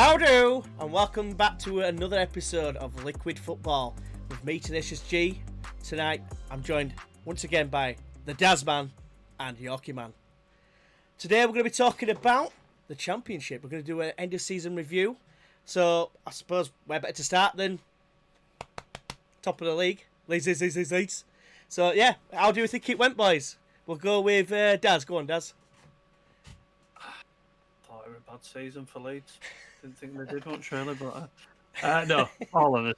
How do, and welcome back to another episode of Liquid Football with me, Tenacious G. Tonight, I'm joined once again by the Dazman and Yorkie Man. Today, we're going to be talking about the Championship. We're going to do an end-of-season review. So, I suppose we're better to start than top of the league. Leeds. So, yeah, how do you think it went, boys? We'll go with Daz. Go on, Daz. Thought it was a bad season for Leeds. Didn't think they did much really, but no, all of it.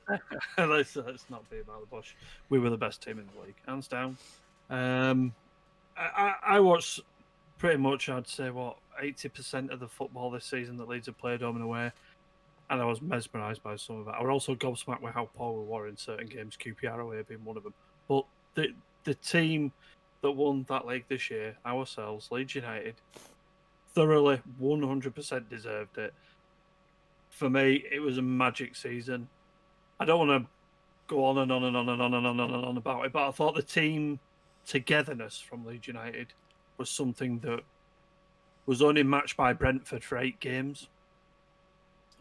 let's not be about the bush. We were the best team in the league, hands down. I watched pretty much, I'd say, 80% of the football this season that Leeds have played home and away, and I was mesmerised by some of it. I was also gobsmacked with how poor we were in certain games, QPR away being one of them. But the team that won that league this year, ourselves, Leeds United, thoroughly 100% deserved it. For me, it was a magic season. I don't want to go on and on and on and on and on and on about it, but I thought the team togetherness from Leeds United was something that was only matched by Brentford for 8 games.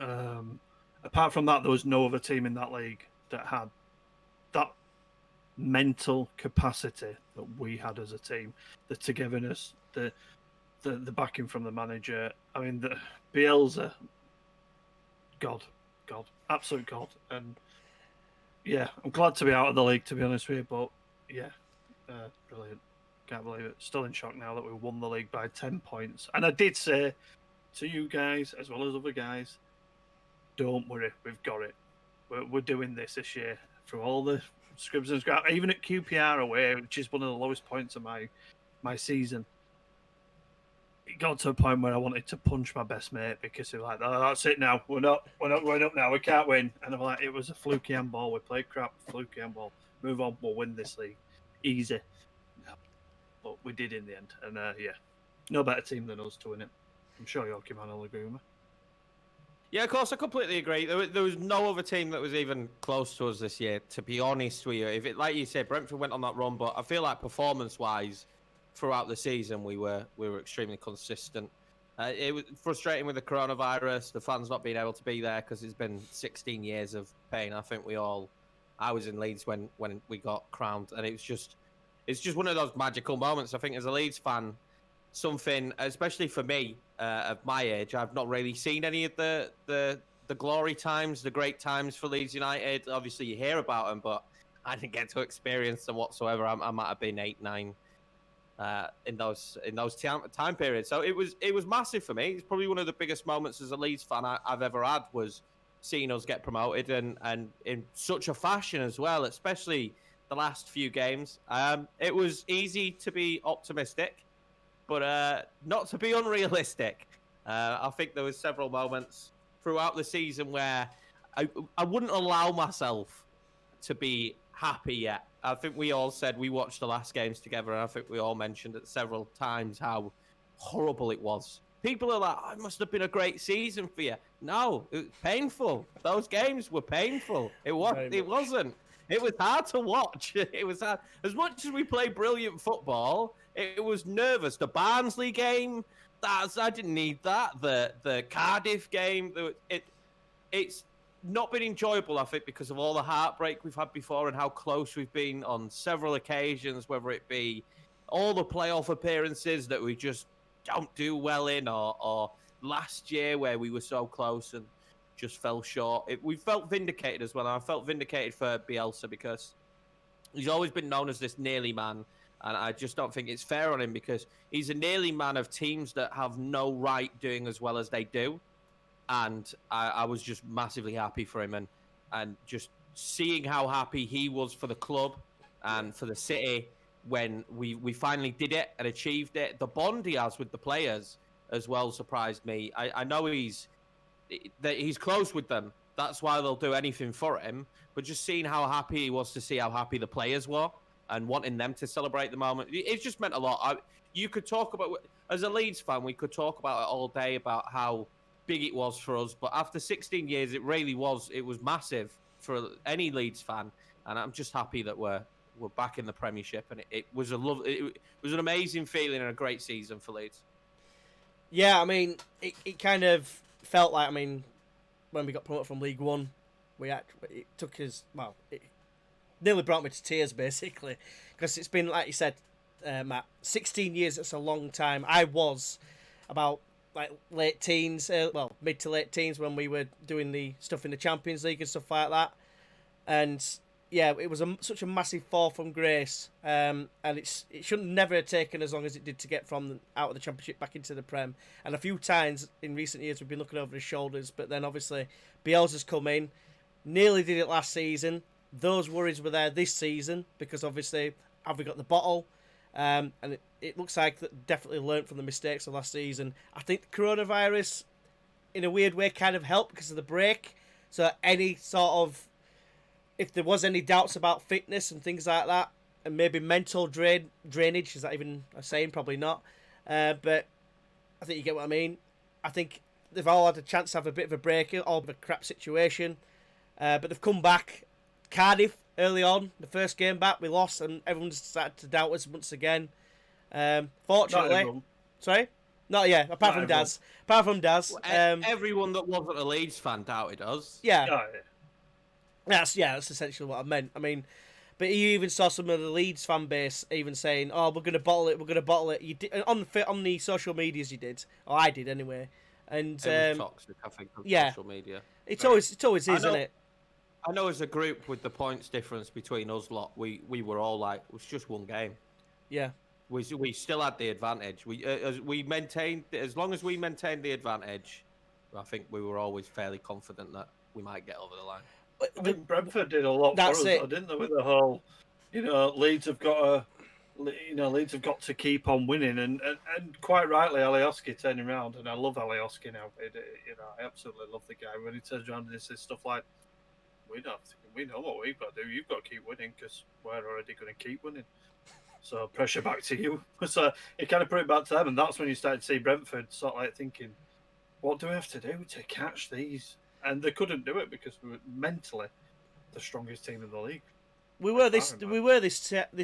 Apart from that, there was no other team in that league that had that mental capacity that we had as a team. The togetherness, the backing from the manager. I mean, the Bielsa, God, absolute God. And yeah, I'm glad to be out of the league, to be honest with you. But yeah, brilliant. Can't believe it. Still in shock now that we won the league by 10 points. And I did say to you guys, as well as other guys, don't worry, we've got it. We're doing this year through all the scribs and scraps, even at QPR away, which is one of the lowest points of my season. It got to a point where I wanted to punch my best mate because he was like, "Oh, that's it now. We're not going up now. We can't win." And I'm like, "It was a fluky handball. We played crap, fluky handball. Move on. We'll win this league, easy." But we did in the end, and yeah, no better team than us to win it. I'm sure Yorkie Man will agree with me. Yeah, of course, I completely agree. There was no other team that was even close to us this year, to be honest with you. If it, like you said, Brentford went on that run, but I feel like performance-wise, throughout the season, we were extremely consistent. It was frustrating with the coronavirus, the fans not being able to be there because it's been 16 years of pain. I was in Leeds when we got crowned, and it's just one of those magical moments. I think as a Leeds fan, something, especially for me, of my age, I've not really seen any of the glory times, the great times for Leeds United. Obviously, you hear about them, but I didn't get to experience them whatsoever. I might have been 8, 9 in those time periods. So it was massive for me. It's probably one of the biggest moments as a Leeds fan I've ever had, was seeing us get promoted and in such a fashion as well, especially the last few games. It was easy to be optimistic, but not to be unrealistic. I think there was several moments throughout the season where I wouldn't allow myself to be happy yet. I think we all said we watched the last games together, and I think we all mentioned it several times how horrible it was. People are like, "Oh, it must have been a great season for you." No, it was painful. Those games were painful. It wasn't. It was hard to watch. It was hard. As much as we play brilliant football, it was nervous. The Barnsley game, I didn't need that. The Cardiff game, it's not been enjoyable, I think, because of all the heartbreak we've had before and how close we've been on several occasions, whether it be all the playoff appearances that we just don't do well in, or last year where we were so close and just fell short. We felt vindicated as well. And I felt vindicated for Bielsa because he's always been known as this nearly man. And I just don't think it's fair on him because he's a nearly man of teams that have no right doing as well as they do. And I was just massively happy for him. And just seeing how happy he was for the club and for the city when we finally did it and achieved it. The bond he has with the players as well surprised me. I know he's close with them. That's why they'll do anything for him. But just seeing how happy he was to see how happy the players were and wanting them to celebrate the moment, it just meant a lot. You could talk about, as a Leeds fan, we could talk about it all day about how big it was for us. But after 16 years, it really was. It was massive for any Leeds fan. And I'm just happy that we're back in the Premiership. And it was it was an amazing feeling and a great season for Leeds. Yeah, I mean, it kind of felt like, when we got promoted from League One, it took us, well, it nearly brought me to tears, basically, because it's been, like you said, Matt, 16 years. That's a long time. I was about late teens, mid to late teens when we were doing the stuff in the Champions League and stuff like that. And yeah, it was such a massive fall from grace. And it shouldn't never have taken as long as it did to get from out of the Championship back into the Prem. And a few times in recent years we've been looking over his shoulders, but then obviously Bielsa's come in, nearly did it last season. Those worries were there this season because obviously have we got the bottle? And it looks like that definitely learnt from the mistakes of last season. I think the coronavirus, in a weird way, kind of helped because of the break. So any sort of, if there was any doubts about fitness and things like that, and maybe mental drainage, is that even a saying? Probably not. But I think you get what I mean. I think they've all had a chance to have a bit of a break, all of a crap situation. But they've come back. Cardiff, early on, the first game back, we lost, and everyone started to doubt us once again. Fortunately, sorry, not yeah. Apart from Daz, Well, everyone that wasn't a Leeds fan doubted us. Yeah, Oh, that's essentially what I meant. I mean, but you even saw some of the Leeds fan base even saying, "Oh, we're going to bottle it." You did on the social medias, you did, or I did anyway. And it was toxic, I think, on social media. It's always is, isn't it? I know as a group with the points difference between us lot, we were all like, it was just one game. Yeah. We still had the advantage. We maintained, as long as we maintained the advantage, I think we were always fairly confident that we might get over the line. I mean, Brentford did a lot for us, though, didn't they? With the whole, Leeds have got to keep on winning, and quite rightly, Alioski turning around, and I love Alioski now. I absolutely love the guy when he turns around and says stuff like, we know what we've got to do. You've got to keep winning because we're already going to keep winning. So pressure back to you. So it kind of put it back to them, and that's when you started to see Brentford sort of like thinking, what do we have to do to catch these? And they couldn't do it because we were mentally the strongest team in the league. We were this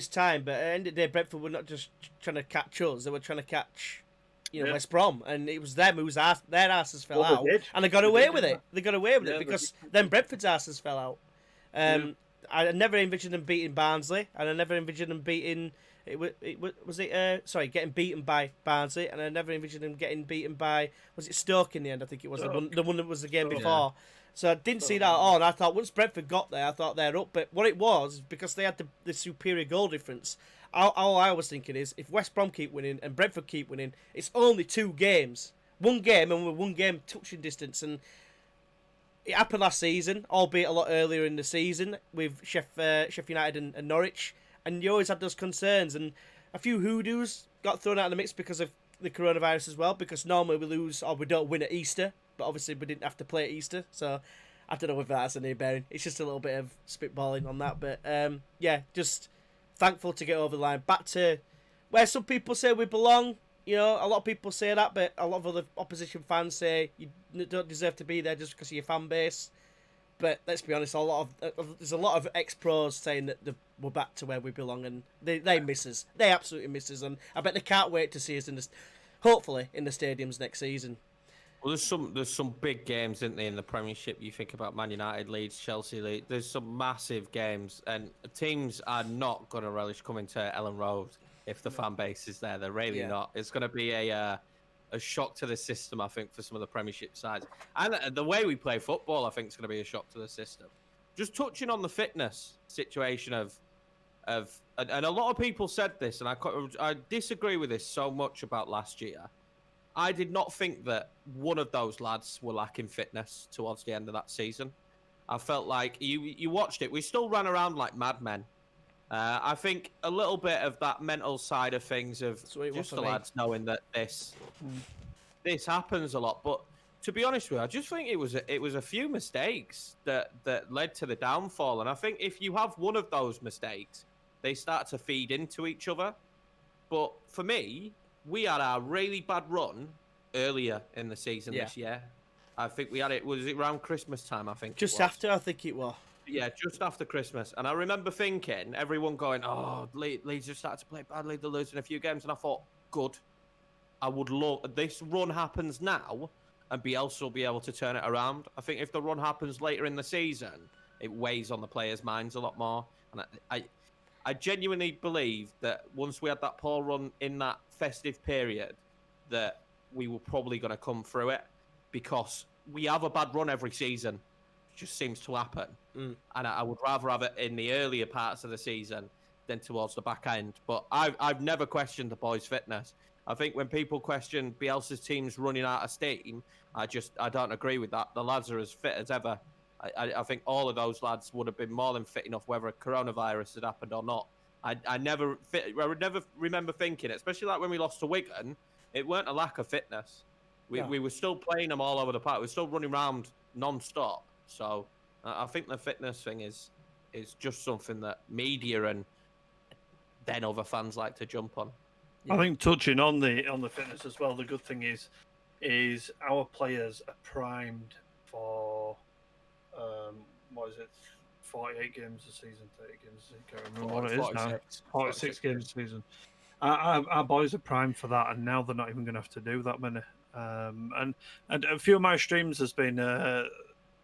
time, but at the end of the day, Brentford were not just trying to catch us; they were trying to catch, West Brom, and it was them their asses fell out, and they got away with it. They got away with it because then Brentford's asses fell out. I never envisioned them beating Barnsley, and I never envisioned them beating. Getting beaten by Barnsley, and I never envisioned them getting beaten by. Was it Stoke in the end? I think it was the one that was the game before. So I didn't see that at all. And I thought once Brentford got there, I thought they're up. But what it was, because they had the superior goal difference, all I was thinking is, if West Brom keep winning and Brentford keep winning, it's only 2 games. 1 game, and we're 1 game touching distance. And it happened last season, albeit a lot earlier in the season, with Sheffield United and Norwich. And you always had those concerns. And a few hoodoos got thrown out of the mix because of the coronavirus as well, because normally we lose or we don't win at Easter. But obviously we didn't have to play at Easter, so I don't know if that's any bearing. It's just a little bit of spitballing on that. But just thankful to get over the line. Back to where some people say we belong. A lot of people say that, but a lot of other opposition fans say you don't deserve to be there just because of your fan base. But let's be honest, there's a lot of ex-pros saying that we're back to where we belong, and they miss us. They absolutely miss us, and I bet they can't wait to see us hopefully in the stadiums next season. Well, there's some big games, isn't there, in the Premiership? You think about Man United, Leeds, Chelsea, Leeds. There's some massive games, and teams are not going to relish coming to Ellen Road if the fan base is there. They're really not. It's going to be a shock to the system, I think, for some of the Premiership sides. And the way we play football, I think, is going to be a shock to the system. Just touching on the fitness situation and a lot of people said this, and I disagree with this so much about last year. I did not think that one of those lads were lacking fitness towards the end of that season. I felt like you watched it. We still ran around like madmen. I think a little bit of that mental side of things of just the lads knowing that this happens a lot. But to be honest with you, I just think it was a few mistakes that led to the downfall. And I think if you have one of those mistakes, they start to feed into each other. But for me, we had our really bad run earlier in the season this year. I think we had it. Was it around Christmas time? I think just after. I think it was. Yeah, just after Christmas. And I remember thinking, everyone going, "Oh, Leeds have started to play badly. They're losing a few games." And I thought, good. I would love this run happens now, and Bielsa will be able to turn it around. I think if the run happens later in the season, it weighs on the players' minds a lot more. And I genuinely believe that once we had that poor run in that festive period, that we were probably going to come through it, because we have a bad run every season. It just seems to happen. And I would rather have it in the earlier parts of the season than towards the back end. But I've never questioned the boys' fitness. I think when people question Bielsa's team's running out of steam, I don't agree with that. The lads are as fit as ever. I think all of those lads would have been more than fit enough whether a coronavirus had happened or not. I would never remember thinking, especially like when we lost to Wigan, it weren't a lack of fitness. We were still playing them all over the park. We were still running around non-stop. So I think the fitness thing is just something that media and then other fans like to jump on. I think touching on the fitness as well, the good thing is our players are primed for 48 games a season, 30 games. I can't remember what it is now. 46 games a season. Our boys are primed for that, and now they're not even going to have to do that many. And a few of my streams has been,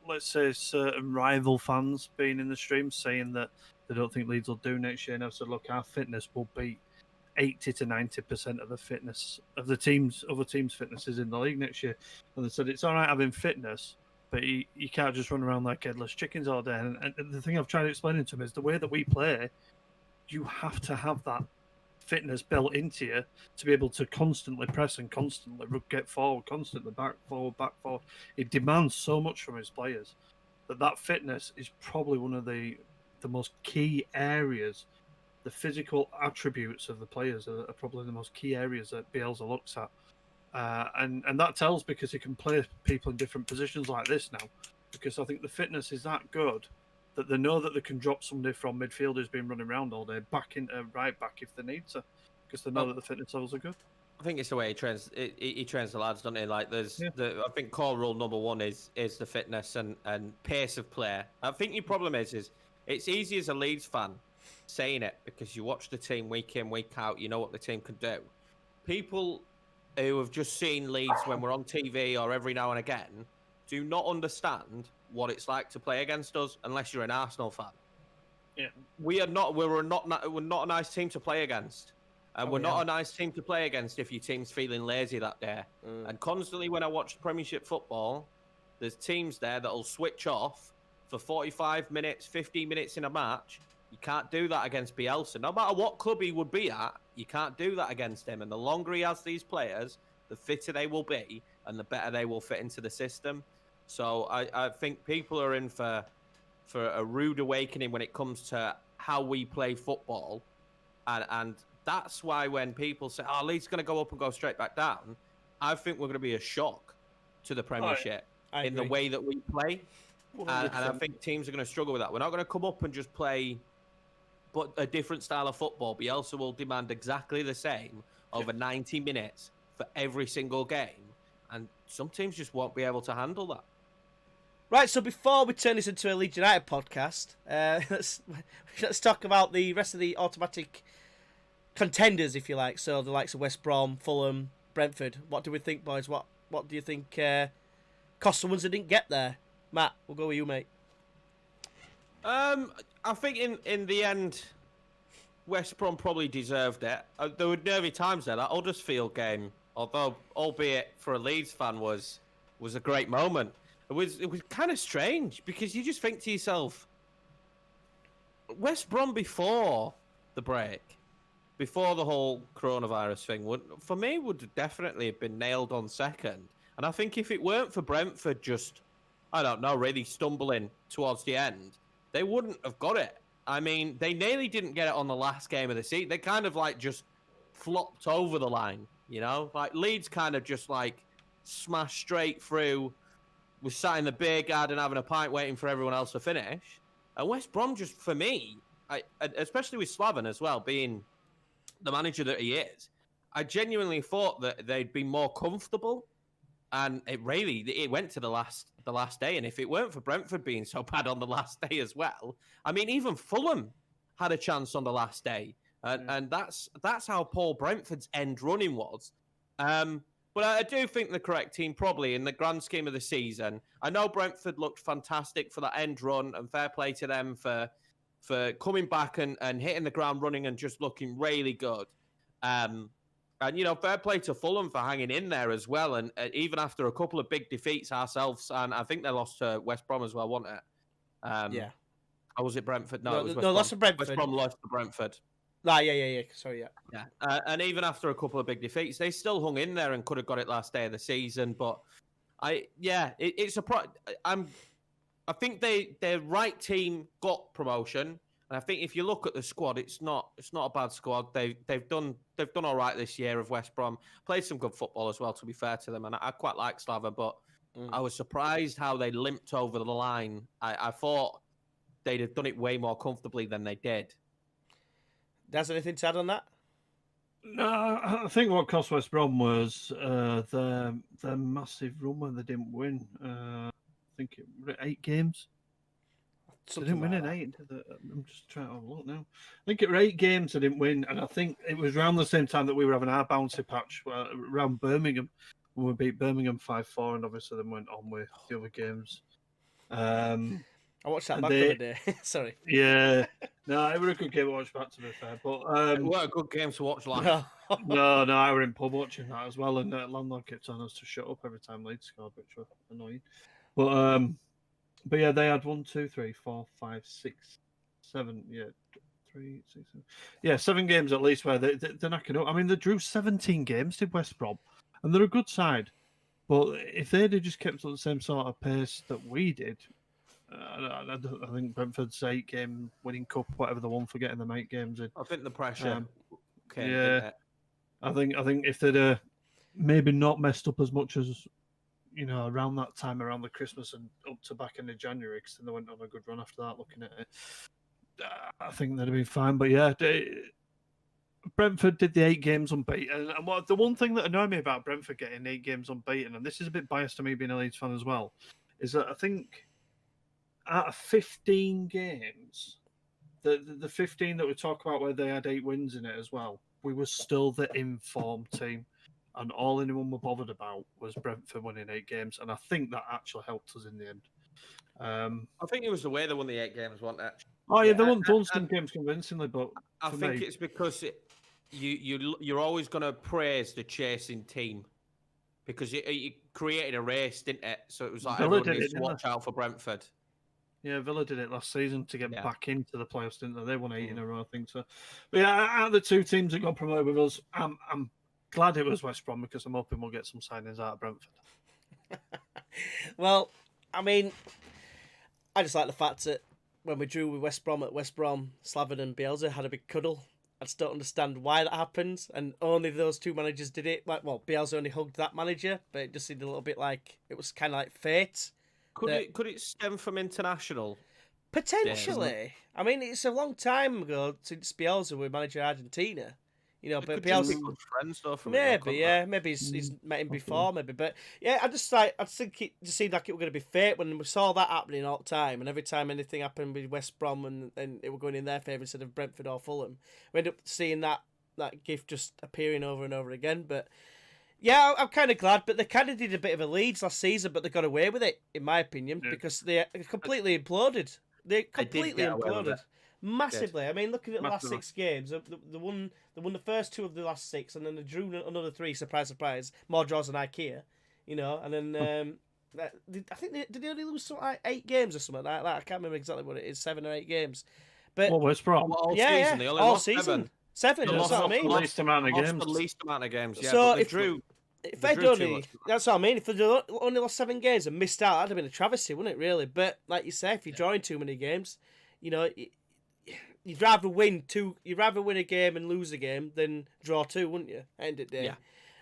let's say, certain rival fans being in the streams saying that they don't think Leeds will do next year. And I've said, look, our fitness will beat 80 to 90% of the fitness of the other teams' fitnesses in the league next year. And they said it's all right having fitness, but you can't just run around like headless chickens all day. And the thing I've tried to explain to them is the way that we play, you have to have that fitness built into you to be able to constantly press and constantly get forward, constantly back forward. It demands so much from his players that fitness is probably one of the most key areas. The physical attributes of the players are probably the most key areas that Bielsa looks at. And that tells because he can play people in different positions like this now. Because I think the fitness is that good that they know that they can drop somebody from midfield who's been running around all day back into right back if they need to. Because they know that the fitness levels are good. I think it's the way he trains. He trains the lads, doesn't he? Like I think core rule number one is the fitness and pace of play. I think your problem is it's easy as a Leeds fan saying it because you watch the team week in, week out. You know what the team can do. People who have just seen Leeds when we're on TV or every now and again do not understand what it's like to play against us unless you're an Arsenal fan. Yeah, we're not a nice team to play against. And we're not a nice team to play against if your team's feeling lazy that day. And constantly when I watch Premiership football, there's teams there that'll switch off for 45 minutes, 15 minutes in a match. You can't do that against Bielsa. No matter what club he would be at, you can't do that against him. And the longer he has these players, the fitter they will be and the better they will fit into the system. So I think people are in for a rude awakening when it comes to how we play football. And that's why when people say, oh, Leeds going to go up and go straight back down, I think we're going to be a shock to the Premiership in the way that we play. And I think teams are going to struggle with that. We're not going to come up and just play but a different style of football. Bielsa will demand exactly the same over 90 minutes for every single game. And some teams just won't be able to handle that. Right, so before we turn this into a Leeds United podcast, let's talk about the rest of the automatic contenders, if you like. So the likes of West Brom, Fulham, Brentford. What do we think, boys? What do you think cost the ones that didn't get there? Matt, we'll go with you, mate. I think in the end, West Brom probably deserved it. There were nervy times there. That Huddersfield game, although albeit for a Leeds fan was a great moment. It was kind of strange because you just think to yourself, West Brom before the break, before the whole coronavirus thing, would definitely have been nailed on second. And I think if it weren't for Brentford just, I don't know, really stumbling towards the end, they wouldn't have got it. I mean, they nearly didn't get it on the last game of the season. They kind of like just flopped over the line, you know? Like Leeds kind of just like smashed straight through, was sat in the beer garden having a pint waiting for everyone else to finish. And West Brom just, for me, especially with Slaven as well, being the manager that he is, I genuinely thought that they'd be more comfortable. And it went to the last day. And if it weren't for Brentford being so bad on the last day as well, I mean, even Fulham had a chance on the last day. And that's how Paul Brentford's end running was. But I do think the correct team, probably in the grand scheme of the season. I know Brentford looked fantastic for that end run, and fair play to them for coming back and hitting the ground running and just looking really good. And, fair play to Fulham for hanging in there as well. And even after a couple of big defeats ourselves, and I think they lost to West Brom as well, wasn't it? Yeah. Or was it Brentford? No, No, it was West no, Brom. lost to Brentford. West Brom lost to Brentford. Ah, yeah. Sorry, yeah. Yeah. And even after a couple of big defeats, they still hung in there and could have got it last day of the season. But it's a I think their right team got promotion. And I think if you look at the squad, it's not a bad squad. They've done all right this year. Of West Brom played some good football as well. To be fair to them, and I quite like Slava, but I was surprised how they limped over the line. I thought they'd have done it way more comfortably than they did. Does anything to add on that? No, I think what cost West Brom was the massive run when they didn't win. I think it was 8 games. They didn't win in 8. I'm just trying to have a look now. I think it were 8 games they didn't win, and I think it was around the same time that we were having our bouncy patch around Birmingham when we beat Birmingham 5-4, and obviously then went on with the other games. I watched that back the other day. Sorry. Yeah. No, it was a good game to watch back, to be fair. But what a good game to watch live. No, I were in pub watching that as well, and landlord kept telling us to shut up every time Leeds scored, which was annoying. But yeah, they had 1, 2, 3, 4, 5, 6, 7. Yeah, 3, 6, 7. Yeah, 7 games at least where they're knocking up. I mean, they drew 17 games, did West Brom, and they're a good side. But if they'd have just kept at the same sort of pace that we did, I think Brentford's 8-game winning cup, whatever they won for getting them 8 games in. I think the pressure came. Yeah, I think if they'd maybe not messed up as much as around that time, around the Christmas and up to back into January, because then they went on a good run after that. Looking at it, I think they'd have been fine. But yeah, Brentford did the 8 games unbeaten, and the one thing that annoyed me about Brentford getting 8 games unbeaten, and this is a bit biased to me being a Leeds fan as well, is that I think out of 15 games, the 15 that we talk about where they had 8 wins in it as well, we were still the informed team, and all anyone were bothered about was Brentford winning 8 games, and I think that actually helped us in the end. I think it was the way they won the 8 games, wasn't it? Oh yeah, they won some games convincingly, but I think it's because you're always going to praise the chasing team, because you created a race, didn't it? So it was like Villa everyone needs to watch out for Brentford. Yeah, Villa did it last season to get back into the playoffs, didn't they? They won 8 in a row, I think so. But yeah, out of the 2 teams that got promoted with us, I'm glad it was West Brom, because I'm hoping we'll get some signings out of Brentford. Well, I mean, I just like the fact that when we drew with West Brom at West Brom, Slaven and Bielsa had a big cuddle. I just don't understand why that happened, and only those 2 managers did it. Bielsa only hugged that manager, but it just seemed a little bit like it was kind of like fate. Could it stem from international? Potentially. I mean, it's a long time ago since Bielsa was manager of Argentina. But Bielsa, good friends though. Maybe he's met him before, maybe. But yeah, I think it just seemed like it was going to be fate when we saw that happening all the time, and every time anything happened with West Brom and it were going in their favour instead of Brentford or Fulham, we ended up seeing that gift just appearing over and over again. But yeah, I'm kind of glad, but they kind of did a bit of a Leeds last season, but they got away with it, in my opinion, because they completely imploded. They completely imploded. Massively. I mean, looking at the last 6 games, they won the first 2 of the last 6, and then they drew another 3. Surprise, surprise. More draws than IKEA, and then I think did they only lose something like 8 games or something like that? I can't remember exactly what it is, 7 or 8 games. But West Brom? All season, they only all lost season. 7. That's what I mean. The least amount of games. The least amount of games. Yeah, so if that's what I mean. If they only lost 7 games and missed out, that'd have been a travesty, wouldn't it? Really, but like you say, if you're drawing too many games, you'd rather win a game and lose a game than draw 2, wouldn't you? End of the day.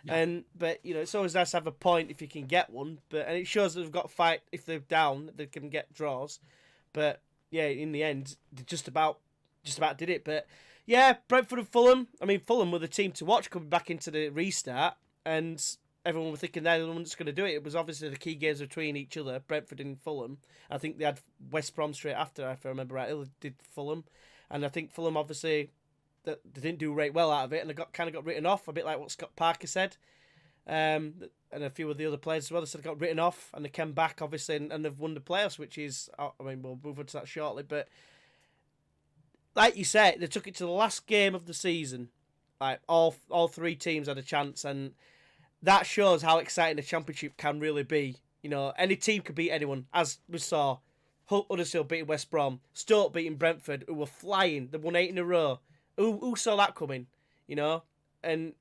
Yeah. But it's always nice to have a point if you can get one. And it shows that they've got to fight. If they're down, they can get draws. But yeah, in the end, they just about did it. But yeah, Brentford and Fulham. I mean, Fulham were the team to watch coming back into the restart, and everyone was thinking they're the ones that's going to do it. It was obviously the key games between each other, Brentford and Fulham. I think they had West Brom straight after, if I remember right. They did Fulham. And I think Fulham, obviously, they didn't do right well out of it, and they got written off, a bit like what Scott Parker said. and a few of the other players as well. They sort of got written off, and they came back obviously, and they've won the playoffs, which is, I mean, we'll move on to that shortly. But like you said, they took it to the last game of the season. Like all three teams had a chance, and that shows how exciting the championship can really be. You know, any team could beat anyone, as we saw. Huddersfield beating West Brom, Stoke beating Brentford, who were flying. They won 8 in a row. Who saw that coming? You know, and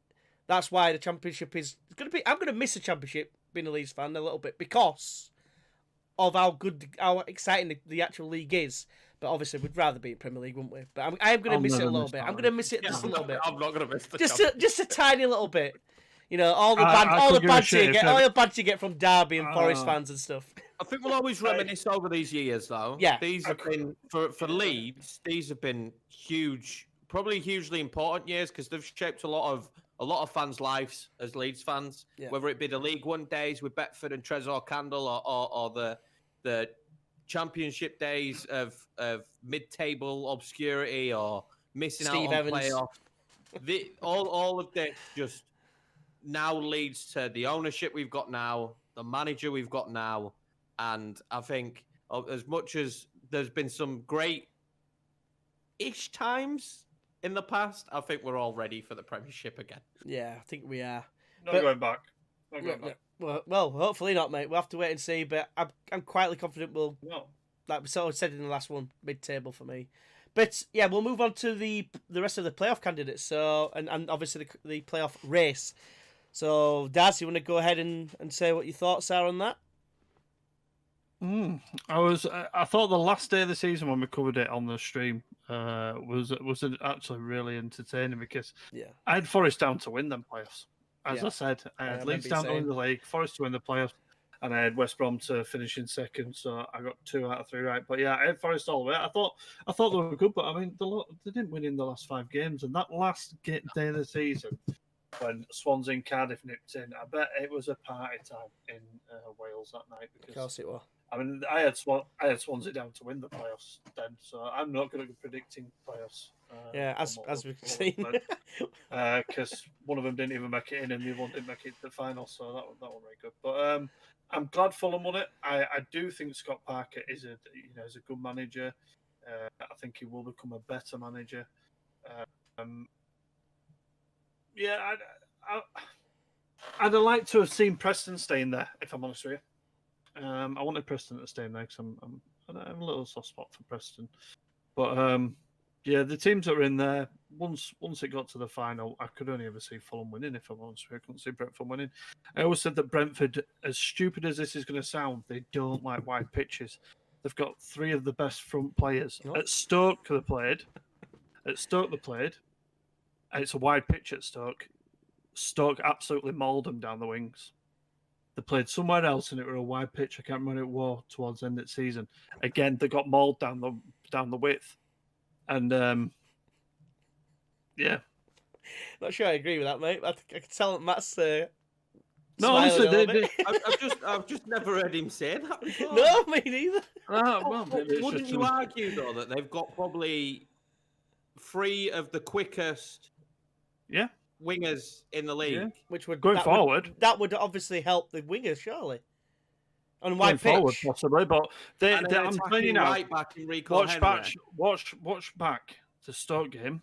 that's why the championship is going to be. I'm going to miss the championship being a Leeds fan a little bit because of how exciting the actual league is. But obviously, we'd rather be in Premier League, wouldn't we? But I'm going to miss it a little bit. I'm going to miss it just a little bit. I'm not going to miss the just a tiny little bit. You know, all the badge you get from Derby and Forest fans and stuff. I think we'll always reminisce over these years, though. Yeah, these have been for Leeds. These have been huge, probably hugely important years because they've shaped a lot of fans' lives as Leeds fans. Yeah. Whether it be the League One days with Beckford and Tresor Candle, or the Championship days of mid-table obscurity or missing out on playoffs. All of this just now leads to the ownership we've got now, the manager we've got now. And I think as much as there's been some great-ish times in the past, I think we're all ready for the Premiership again. Yeah, I think we are. Not going back. Well, hopefully not, mate. We'll have to wait and see, but I'm quietly confident we'll, like we sort of said in the last one, mid-table for me. But, yeah, we'll move on to the rest of the playoff candidates, so and obviously the playoff race. So, Daz, you want to go ahead and say what your thoughts are on that? I thought the last day of the season when we covered it on the stream was actually really entertaining because I had Forest down to win them playoffs. As I said, I had Leeds down to win the league, Forest to win the playoffs, and I had West Brom to finish in second. So I got 2 out of 3 right. But yeah, I had Forest all the way. I thought they were good, but I mean they didn't win in the last 5 games, and that last day of the season when Swansea and Cardiff nipped in, I bet it was a party time in Wales that night. Because, of course it was. I mean, I had Swansea down to win the playoffs then, so I'm not going to be predicting playoffs. As we've seen, because one of them didn't even make it in, and the other one didn't make it to the final, so that wasn't very good. But I'm glad Fulham won it. I do think Scott Parker is a good manager. I think he will become a better manager. I'd have liked to have seen Preston stay in there, if I'm honest with you. I wanted Preston to stay in there because I have a little soft spot for Preston. But the teams that were in there, once it got to the final, I could only ever see Fulham winning, if I'm honest with you. I couldn't see Brentford winning. I always said that Brentford, as stupid as this is going to sound, they don't like wide pitches. They've got 3 of the best front players. At Stoke, they played. And it's a wide pitch at Stoke. Stoke absolutely mauled them down the wings. They played somewhere else, and it was a wide pitch. I can't remember what it was towards the end of the season. Again, they got mauled down the width, and Not sure I agree with that, mate. I can tell that Matt's. No, honestly, I've just never heard him say that before. No, me neither. Wouldn't you argue though that they've got probably 3 of the quickest wingers in the league? Yeah. Which would going forward. That would obviously help the wingers, surely. On wide pitch, forward, possibly, but I'm telling you now. Right back in watch back the Stoke game.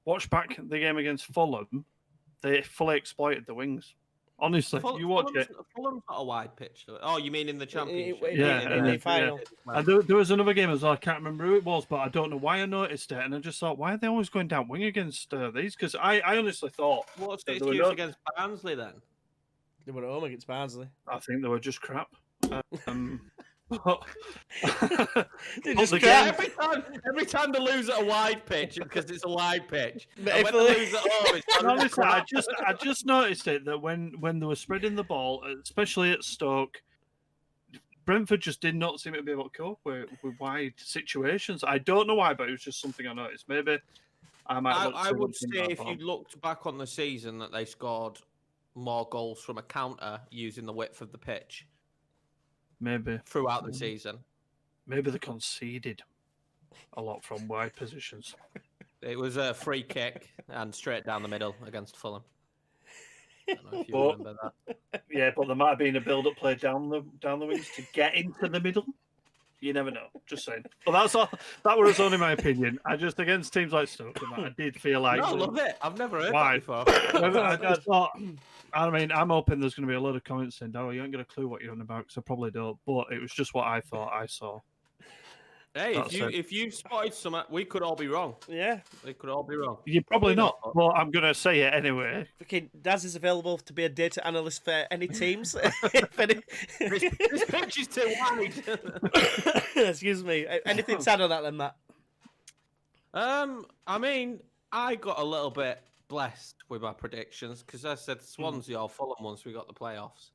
Watch back the game against Fulham. They fully exploited the wings. Honestly, you watch it. Fulham's not a wide pitch. Oh, you mean in the Championship? In the final. And there was another game as well. I can't remember who it was, but I don't know why I noticed it. And I just thought, why are they always going down wing against these? Because I honestly thought. What's the excuse against Barnsley then? They were at home against Barnsley. I think they were just crap. Every time they lose at a wide pitch because it's a wide pitch. But when they lose at home, honestly, I just noticed it that when they were spreading the ball, especially at Stoke, Brentford just did not seem to be able to cope with wide situations. I don't know why, but it was just something I noticed. Maybe I would say if you looked back on the season that they scored more goals from a counter using the width of the pitch. Maybe throughout the season. Maybe they conceded a lot from wide positions. It was a free kick and straight down the middle against Fulham. don't know if you But- remember that. Yeah, but there might have been a build-up play down the wings to get into the middle. You never know. Just saying. But that's all. That was only my opinion. I just against teams like Stoke, I did feel like. No, I love it. I've never heard Why? that before. I just thought. I mean, I'm hoping there's going to be a lot of comments saying, "Oh, you ain't got a clue what you're on about," because I probably don't. But it was just what I thought I saw. Hey, That's it. if you spotted something, we could all be wrong. Yeah. We could all be wrong. You're probably not, not. but I'm going to say it anyway. Fucking Daz is available to be a data analyst for any teams. If any... This pitch is too wide. Excuse me. Anything to add on that then, Matt? I mean, I got a little bit blessed with my predictions because I said Swansea or Fulham once we got the playoffs.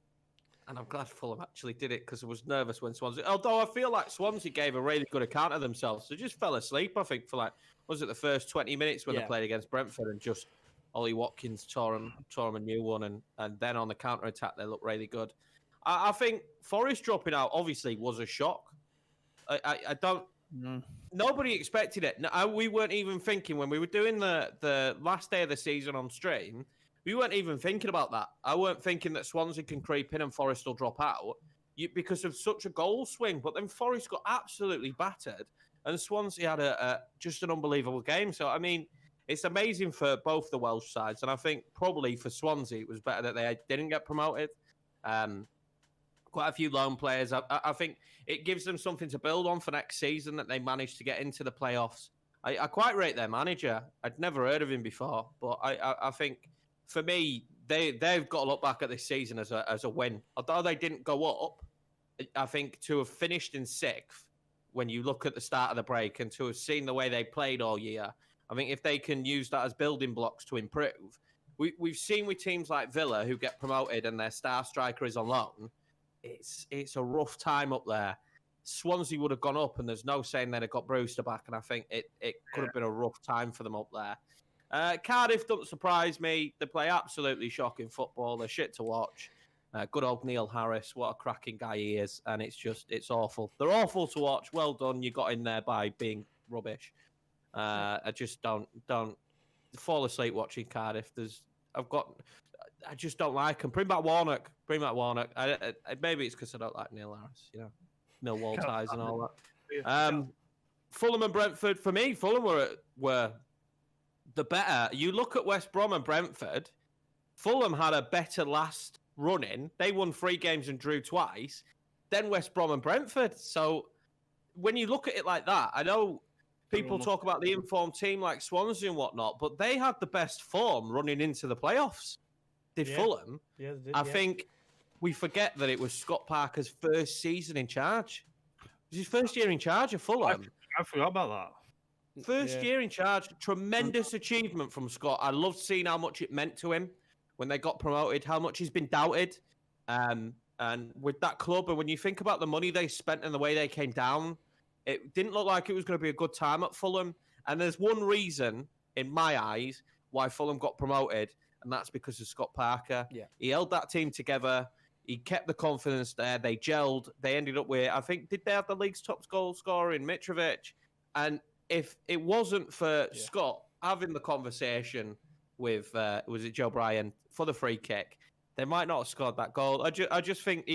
And I'm glad Fulham actually did it because I was nervous when Swansea... Although I feel like Swansea gave a really good account of themselves. They just fell asleep, I think, for was it the first 20 minutes when they played against Brentford and just Ollie Watkins tore them a new one. And then on the counter-attack, they looked really good. I think Forest dropping out obviously was a shock. I don't... Nobody expected it. No, we weren't even thinking when we were doing the last day of the season on stream... We weren't even thinking about that. I weren't thinking that Swansea can creep in and Forest will drop out because of such a goal swing. But then Forest got absolutely battered and Swansea had just an unbelievable game. So, I mean, it's amazing for both the Welsh sides. And I think probably for Swansea, it was better that they didn't get promoted. Quite a few loan players. I think it gives them something to build on for next season that they managed to get into the playoffs. I quite rate their manager. I'd never heard of him before, but I think... For me, they've got to look back at this season as a win. Although they didn't go up, I think to have finished in sixth when you look at the start of the break and to have seen the way they played all year, I think if they can use that as building blocks to improve, we've seen with teams like Villa who get promoted and their star striker is on loan, it's a rough time up there. Swansea would have gone up and there's no saying they'd have got Brewster back, and I think it could have been a rough time for them up there. Cardiff don't surprise me. They play absolutely shocking football. They're shit to watch. Good old Neil Harris. What a cracking guy he is. And it's awful. They're awful to watch. Well done. You got in there by being rubbish. I just don't fall asleep watching Cardiff. I just don't like them. Bring back Warnock. Maybe it's because I don't like Neil Harris, Millwall ties and all that. Fulham and Brentford, for me, Fulham were the better. You look at West Brom and Brentford, Fulham had a better last run-in. They won 3 games and drew twice. Then West Brom and Brentford. So when you look at it like that, I know people talk about the informed team like Swansea and whatnot, but they had the best form running into the playoffs. Did Fulham? Yeah, they did, I think we forget that it was Scott Parker's first season in charge. It was his first year in charge of Fulham. I forgot about that. First year in charge, tremendous achievement from Scott. I loved seeing how much it meant to him when they got promoted, how much he's been doubted. And with that club, and when you think about the money they spent and the way they came down, it didn't look like it was going to be a good time at Fulham. And there's one reason, in my eyes, why Fulham got promoted, and that's because of Scott Parker. Yeah. He held that team together. He kept the confidence there. They gelled. They ended up with, I think, did they have the league's top goal scorer in Mitrovic? And if it wasn't for Scott having the conversation with, was it Joe Bryan, for the free kick, they might not have scored that goal. I just think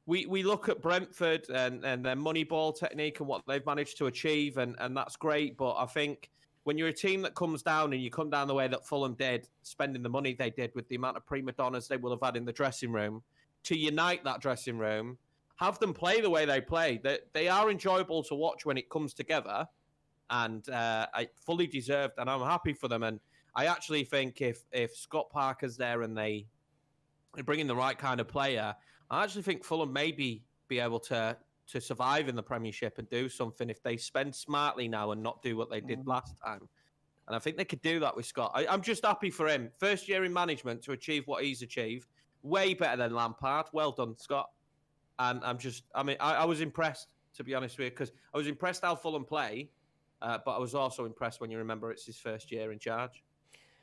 we look at Brentford and their money ball technique and what they've managed to achieve, and that's great. But I think when you're a team that comes down and you come down the way that Fulham did, spending the money they did with the amount of prima donnas they will have had in the dressing room, to unite that dressing room, have them play the way they play. They are enjoyable to watch when it comes together, and I fully deserved, and I'm happy for them. And I actually think if Scott Parker's there and they bring in the right kind of player, I actually think Fulham maybe be able to survive in the Premiership and do something if they spend smartly now and not do what they did last time. And I think they could do that with Scott. I'm just happy for him. First year in management to achieve what he's achieved. Way better than Lampard. Well done, Scott. And I was impressed, to be honest with you, because I was impressed how Fulham play, but I was also impressed when you remember it's his first year in charge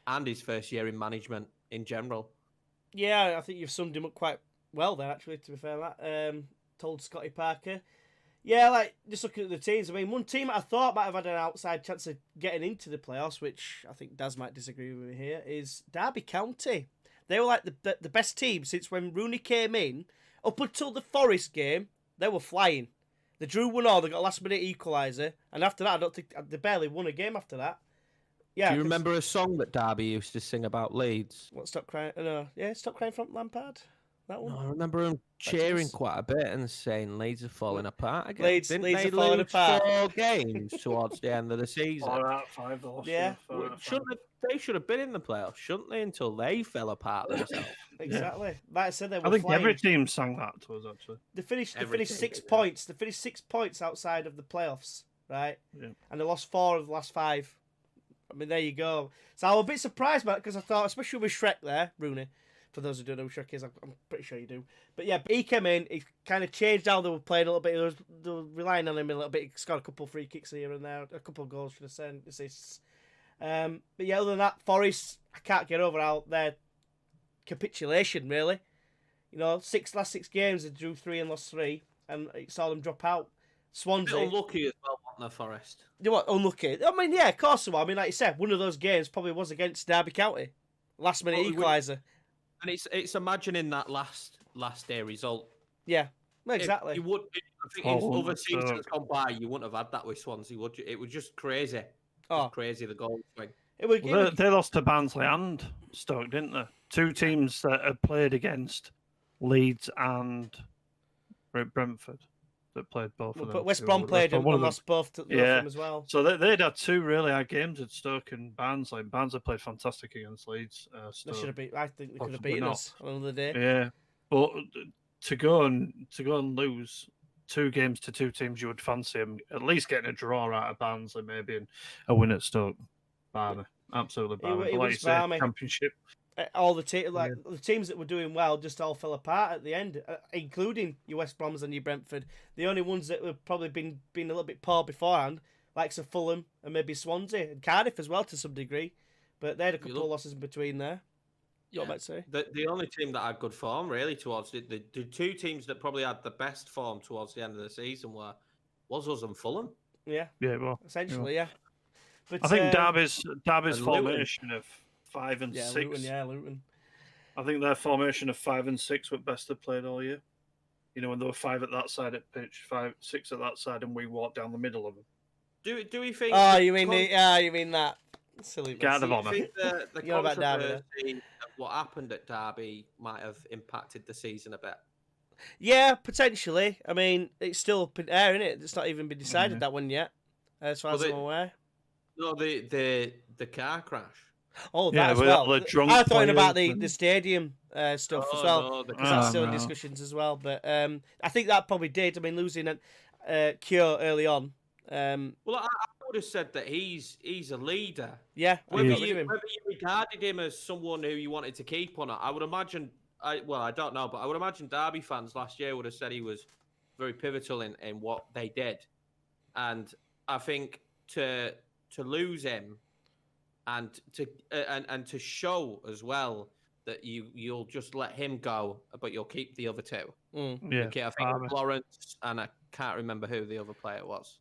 and his first year in management in general. Yeah, I think you've summed him up quite well there, actually, to be fair, Matt. Told Scotty Parker. Yeah, like, just looking at the teams, I mean, one team I thought might have had an outside chance of getting into the playoffs, which I think Daz might disagree with me here, is Derby County. They were like the best team since when Rooney came in. Up until the Forest game, they were flying. They drew 1-1, they got a last-minute equaliser, and after that, I don't think they barely won a game after that. Yeah. Do you remember a song that Derby used to sing about Leeds? What, Stop Crying? No, yeah, Stop Crying from Lampard. That one. No, I remember him cheering quite a bit and saying Leeds are falling apart again. Leeds Didn't are they falling lose apart. 4 games towards the end of the season? 4-5 they lost. Yeah. They should have been in the playoffs, shouldn't they? Until they fell apart themselves. Exactly. Like I said, they were I think flying. every team sang that to us, actually. They finished Every team 6 did, yeah. points. They finished 6 points outside of the playoffs, right? Yeah. And they lost 4 of the last 5. I mean, there you go. So I was a bit surprised by it because I thought, especially with Shrek there, Rooney, for those who don't know who Shrek is, I'm pretty sure you do. But yeah, he came in, he kind of changed how they were playing a little bit. They were relying on him a little bit. He scored a couple of free kicks here and there, a couple of goals, should have said, assists. But yeah, other than that, Forest, I can't get over how their capitulation, really. You know, last 6 games, they drew 3 and lost 3, and it saw them drop out. Swansea. Bit unlucky as well, wasn't they, Forest? You know what? Unlucky. I mean, yeah, of course they were. I mean, like you said, one of those games probably was against Derby County. Last minute equaliser. And it's imagining that last day result. Yeah, exactly. You would. I think in other seasons gone by, you wouldn't have had that with Swansea, would you? It was just crazy. Just crazy, the goal swing. They lost to Barnsley and Stoke, didn't they? 2 teams that had played against Leeds and Brentford that played both of them. But West Brom played and lost both of them as well. So they'd had 2 really hard games at Stoke and Barnsley. Barnsley played fantastic against Leeds. They should have beat. I think they could have beaten us on another day. Yeah, but to go and lose 2 games to 2 teams you would fancy them at least getting a draw out of Barnsley, maybe, and a win at Stoke. Barney, absolutely Barney. It was Barney. Championship. All the the teams that were doing well just all fell apart at the end, including your West Broms and your Brentford. The only ones that have probably been a little bit poor beforehand, like Fulham and maybe Swansea and Cardiff as well to some degree, but they had a couple of losses in between there. What might say? The only team that had good form really towards the 2 teams that probably had the best form towards the end of the season was us and Fulham. Yeah, well, essentially, yeah. But I think Derby's formation of 5 and 6. Luton. I think their formation of 5 and 6 were best they played all year. You know, when there were 5 at that side at pitch, 5, 6 at that side, and we walked down the middle of them. Do we think? Oh, you mean that silly? Get them on. Do you think the controversy of what happened at Derby might have impacted the season a bit? Yeah, potentially. I mean, it's still up in air, isn't it? It's not even been decided that one yet, as far as I'm aware. No, the car crash. Oh, that as well. I thought about the stadium stuff as well, No, because that's still in discussions as well. But I think that probably did. I mean, losing Kyo early on. Well, I would have said that he's a leader. Yeah, whether you regarded him as someone who you wanted to keep or not, I would imagine. I don't know, but I would imagine Derby fans last year would have said he was very pivotal in what they did, and I think to lose him. And to show as well that you'll just let him go, but you'll keep the other 2. Yeah, okay, I think Lawrence and I can't remember who the other player was.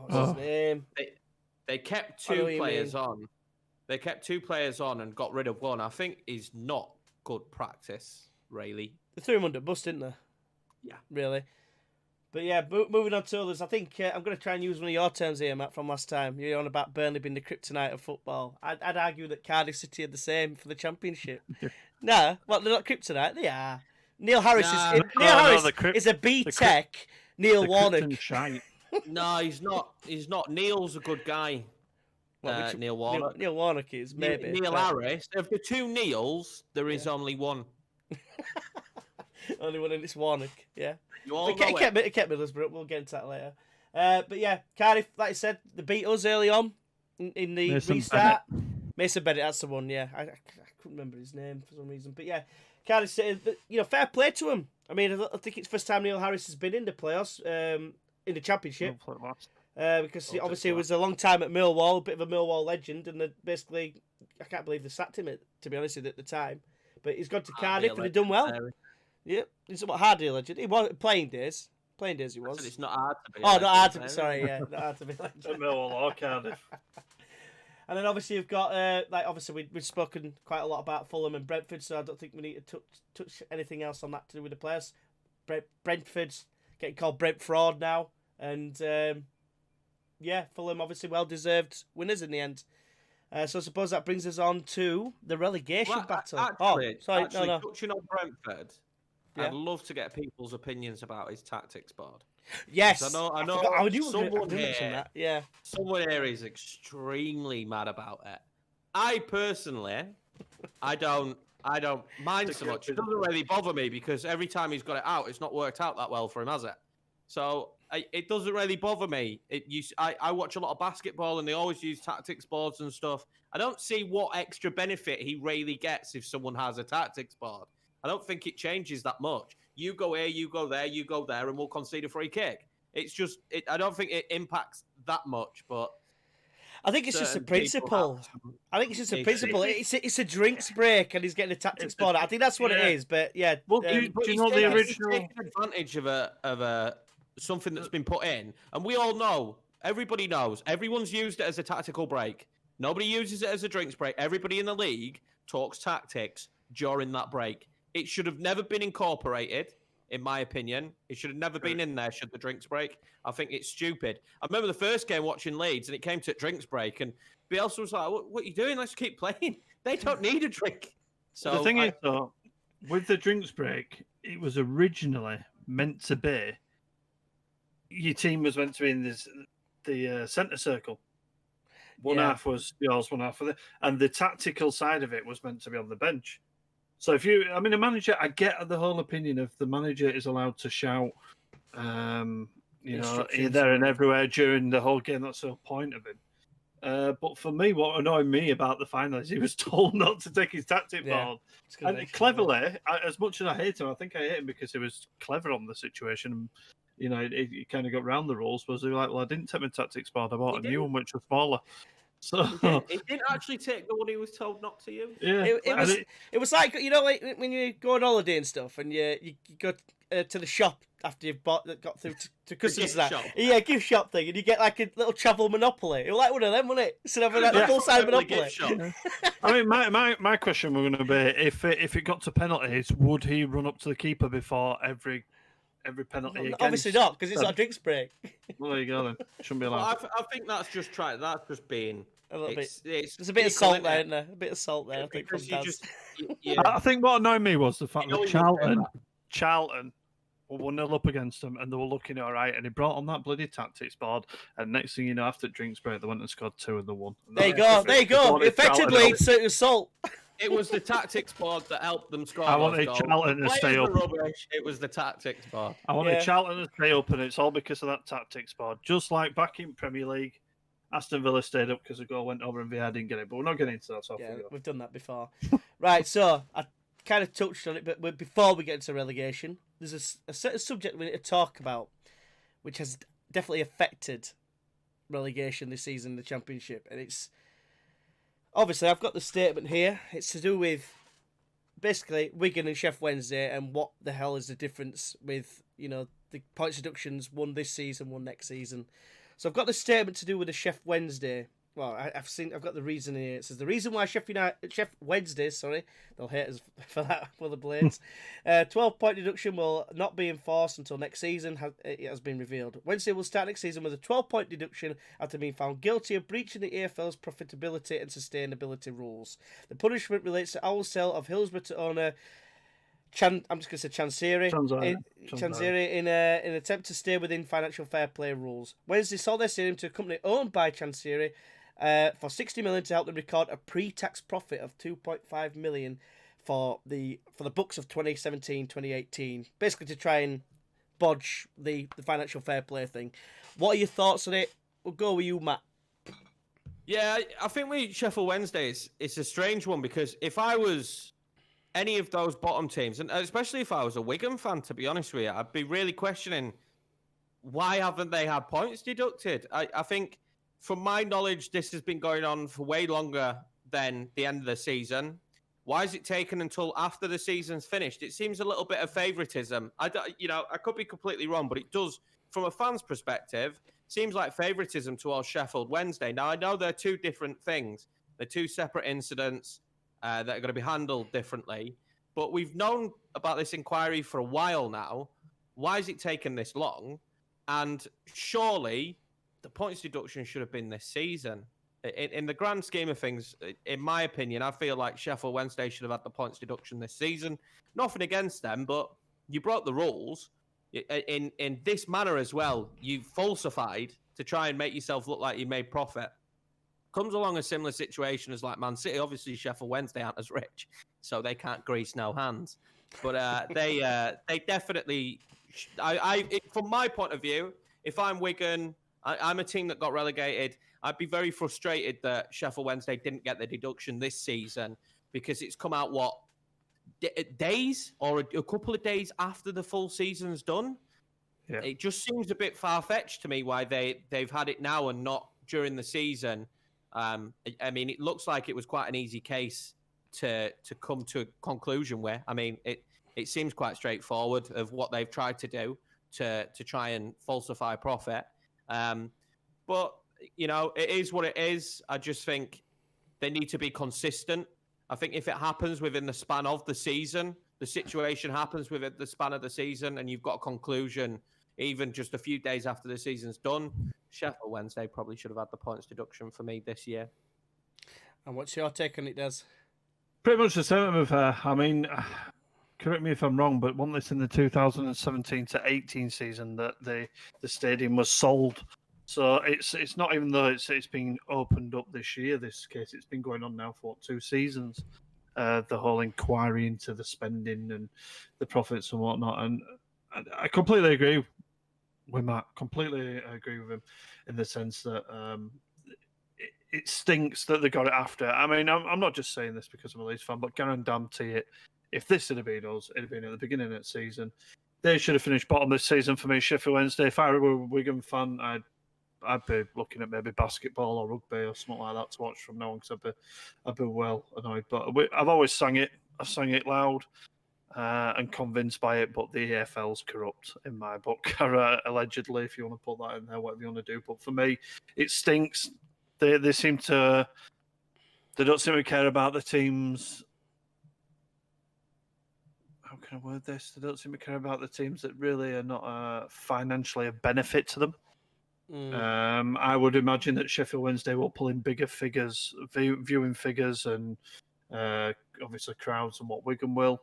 What's his name? They kept 2 players on. They kept 2 players on and got rid of one. I think is not good practice, really. They threw him under the bus, didn't they? Yeah, really. But yeah, moving on to others, I think I'm going to try and use one of your terms here, Matt, from last time. You're on about Burnley being the kryptonite of football. I'd argue that Cardiff City are the same for the Championship. No, well, they're not kryptonite. They are. Neil Harris is a B-Tech Neil Warnock. No, he's not. He's not. Neil's a good guy. Neil Warnock. Neil Warnock is, maybe. Neil Harris. Of the 2 Neils, there is only one. Only one, and it's Warnock, yeah. It kept Middlesbrough. We'll get into that later. But yeah, Cardiff, like I said, they beat us early on in the restart. Mason Bennett, that's the one, yeah. I couldn't remember his name for some reason. But yeah, Cardiff City, fair play to him. I mean, I think it's the first time Neil Harris has been in the playoffs, in the Championship. Because obviously it was a long time at Millwall, a bit of a Millwall legend, and basically, I can't believe they sacked him, to be honest, at the time. But he's gone to Cardiff and he's done well. Yeah, he's somewhat Hardy legend. He was playing days. He was. It's not hard to be. Oh, not hard to be. Sorry, yeah, not hard to be legend. Millwall or Cardiff. And then obviously you've got obviously we've spoken quite a lot about Fulham and Brentford, so I don't think we need to touch anything else on that to do with the players. Brentford's getting called Brent Fraud now, and Fulham obviously well deserved winners in the end. So I suppose that brings us on to the relegation battle. Actually, no. Touching on Brentford, Yeah. I'd love to get people's opinions about his tactics board. Yes, I know. Someone here is extremely mad about it. I personally, I don't mind so much. It doesn't really bother me because every time he's got it out, it's not worked out that well for him, has it? So it doesn't really bother me. I watch a lot of basketball and they always use tactics boards and stuff. I don't see what extra benefit he really gets if someone has a tactics board. I don't think it changes that much. You go here, you go there, you go there, and we'll concede a free kick. It's just, I don't think it impacts that much, but I think it's just a principle. It's a drinks break, and he's getting a tactics board. I think that's what it is. But yeah, well, do you know the original? He's taking advantage of something that's been put in, and we all know. Everybody knows. Everyone's used it as a tactical break. Nobody uses it as a drinks break. Everybody in the league talks tactics during that break. It should have never been incorporated, in my opinion. It should have never been in there, should the drinks break. I think it's stupid. I remember the first game watching Leeds, and it came to drinks break, and Bielsa was like, what are you doing? Let's keep playing. They don't need a drink. So the thing is, though, with the drinks break, it was originally meant to be, your team was meant to be in the centre circle. One half was yours, one half for and the tactical side of it was meant to be on the bench. So a manager, I get the whole opinion of the manager is allowed to shout, here, there, and everywhere during the whole game. That's the whole point of him. But for me, what annoyed me about the final is he was told not to take his tactic board. And cleverly, as much as I hate him, I think I hate him because he was clever on the situation. He kind of got round the rules. Was he like, well, I didn't take my tactics board. I bought a new one which was smaller. So he didn't actually take the one he was told not to use. Yeah, it was like like when you go on holiday and stuff, and you go to the shop after you've got through to customs and that. Yeah, gift shop thing, and you get like a little travel Monopoly. It was like one of them, wasn't it? Instead of like a full size Monopoly. I mean, my question was going to be if it got to penalties, would he run up to the keeper before every penalty? No, obviously not, because it's not a drinks break. Well, there you go then. Shouldn't be allowed. Well, I think that's just being a little bit. There's a bit of salt there, isn't there? A bit of salt there, I think. I think what annoyed me was the fact that Charlton were 1-0 up against them, and they were looking all right, and he brought on that bloody tactics board, and next thing you know, after drinks break, they went and scored 2 and they won. There you go. Effectively, it's salt. It was the tactics board that helped them score. I wanted Charlton to stay up. It was the tactics board. I wanted Charlton to stay up, and it's all because of that tactics board. Just like back in Premier League, Aston Villa stayed up because the goal went over and VR didn't get it. But we're not getting into that. So we've done that before. Right, so I kind of touched on it, but before we get into relegation, there's a certain subject we need to talk about, which has definitely affected relegation this season in the Championship, and it's obviously I've got the statement here. It's to do with basically Wigan and Sheff Wednesday and what the hell is the difference with the points deductions, one this season, one next season. So I've got the statement to do with the Sheff Wednesday. Well, I've got the reason here. It says the reason why Sheff Wednesday, they'll hate us for that, for the Blades. 12-point deduction will not be enforced until next season. It has been revealed. Wednesday will start next season with a 12-point deduction after being found guilty of breaching the EFL's profitability and sustainability rules. The punishment relates to our sale of Hillsborough to owner I'm just going to say Chansiri in an attempt to stay within financial fair play rules. Wednesday sold their stadium to a company owned by Chansiri for $60 million to help them record a pre-tax profit of $2.5 million for the books of 2017-2018, basically to try and bodge the financial fair play thing. What are your thoughts on it? We'll go with you, Matt. Yeah, I think with Sheffield Wednesday, it's a strange one because if I was any of those bottom teams, and especially if I was a Wigan fan, to be honest with you, I'd be really questioning why haven't they had points deducted? I think, from my knowledge, this has been going on for way longer than the end of the season. Why is it taken until after the season's finished? It seems a little bit of favouritism. I could be completely wrong, but it does, from a fan's perspective, seems like favouritism towards Sheffield Wednesday. Now, I know they're two different things. They're two separate incidents that are going to be handled differently. But we've known about this inquiry for a while now. Why has it taken this long? And surely the points deduction should have been this season. In the grand scheme of things, in my opinion, I feel like Sheffield Wednesday should have had the points deduction this season. Nothing against them, but you broke the rules in this manner as well. You falsified to try and make yourself look like you made profit. Comes along a similar situation as like Man City. Obviously, Sheffield Wednesday aren't as rich, so they can't grease no hands. But they definitely. From my point of view, if I'm Wigan, I'm a team that got relegated. I'd be very frustrated that Sheffield Wednesday didn't get the deduction this season because it's come out, days or a couple of days after the full season's done. Yeah. It just seems a bit far-fetched to me why they've had it now and not during the season. I mean, it looks like it was quite an easy case to come to a conclusion with. I mean, it seems quite straightforward of what they've tried to do to try and falsify profit. But, you know, it is what it is. I just think they need to be consistent. I think if it happens within the span of the season, the situation happens within the span of the season, and you've got a conclusion even just a few days after the season's done, Sheffield Wednesday probably should have had the points deduction for me this year. And what's your take on it, Des? Pretty much the same with her. I mean, correct me if I'm wrong, but wasn't this in the 2017 to 18 season that the stadium was sold? So it's not even though it's been opened up this year. This case, it's been going on now for 2 seasons. The whole inquiry into the spending and the profits and whatnot, and I completely agree with Matt. Completely agree with him in the sense that it stinks that they got it after. I mean, I'm not just saying this because I'm a Leeds fan, but guarantee it. If this had been us, it'd have been at the beginning of the season. They should have finished bottom this season for me, Sheffield Wednesday. If I were a Wigan fan, I'd be looking at maybe basketball or rugby or something like that to watch from now on because I'd be well annoyed. But I've always sang it. I've sang it loud and convinced by it. But the EFL's corrupt in my book, allegedly, if you want to put that in there, whatever you want to do. But for me, it stinks. They seem to. They don't seem to care about the teams. How can I word this? They don't seem to care about the teams that really are not financially a benefit to them. I would imagine that Sheffield Wednesday will pull in bigger figures, viewing figures, and obviously crowds and what Wigan will.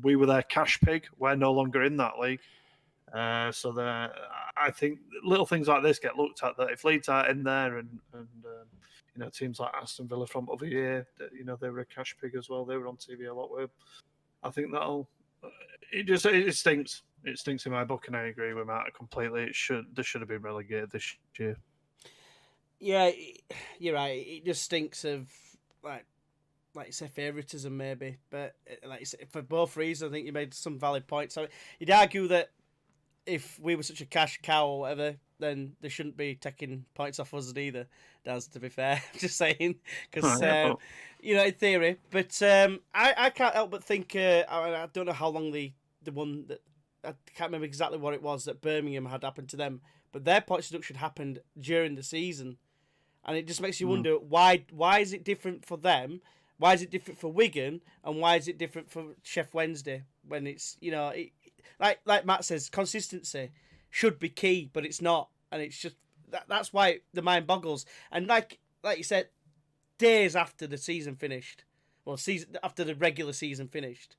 We were their cash pig. We're no longer in that league. So I think little things like this get looked at. That if Leeds are in there, and you know, teams like Aston Villa from other year, you know, they were a cash pig as well. They were on TV a lot with. I think that'll. It stinks. It stinks in my book, and I agree with Matt completely. They should have been relegated this year. Yeah, you're right. It just stinks of like you say, favouritism maybe. But like you say, for both reasons, I think you made some valid points. So you'd argue that if we were such a cash cow or whatever, then they shouldn't be taking points off us either. That's, to be fair. I'm just saying, because you know, in theory. But I can't help but think. I don't know how long the one that. I can't remember exactly what it was that Birmingham had happened to them, but their points deduction happened during the season, and it just makes you wonder why is it different for them, why is it different for Wigan, and why is it different for Sheffield Wednesday when it's, you know, like Matt says, consistency should be key, but it's not, and it's just that's why the mind boggles. And like you said, days after the season finished, after the regular season finished.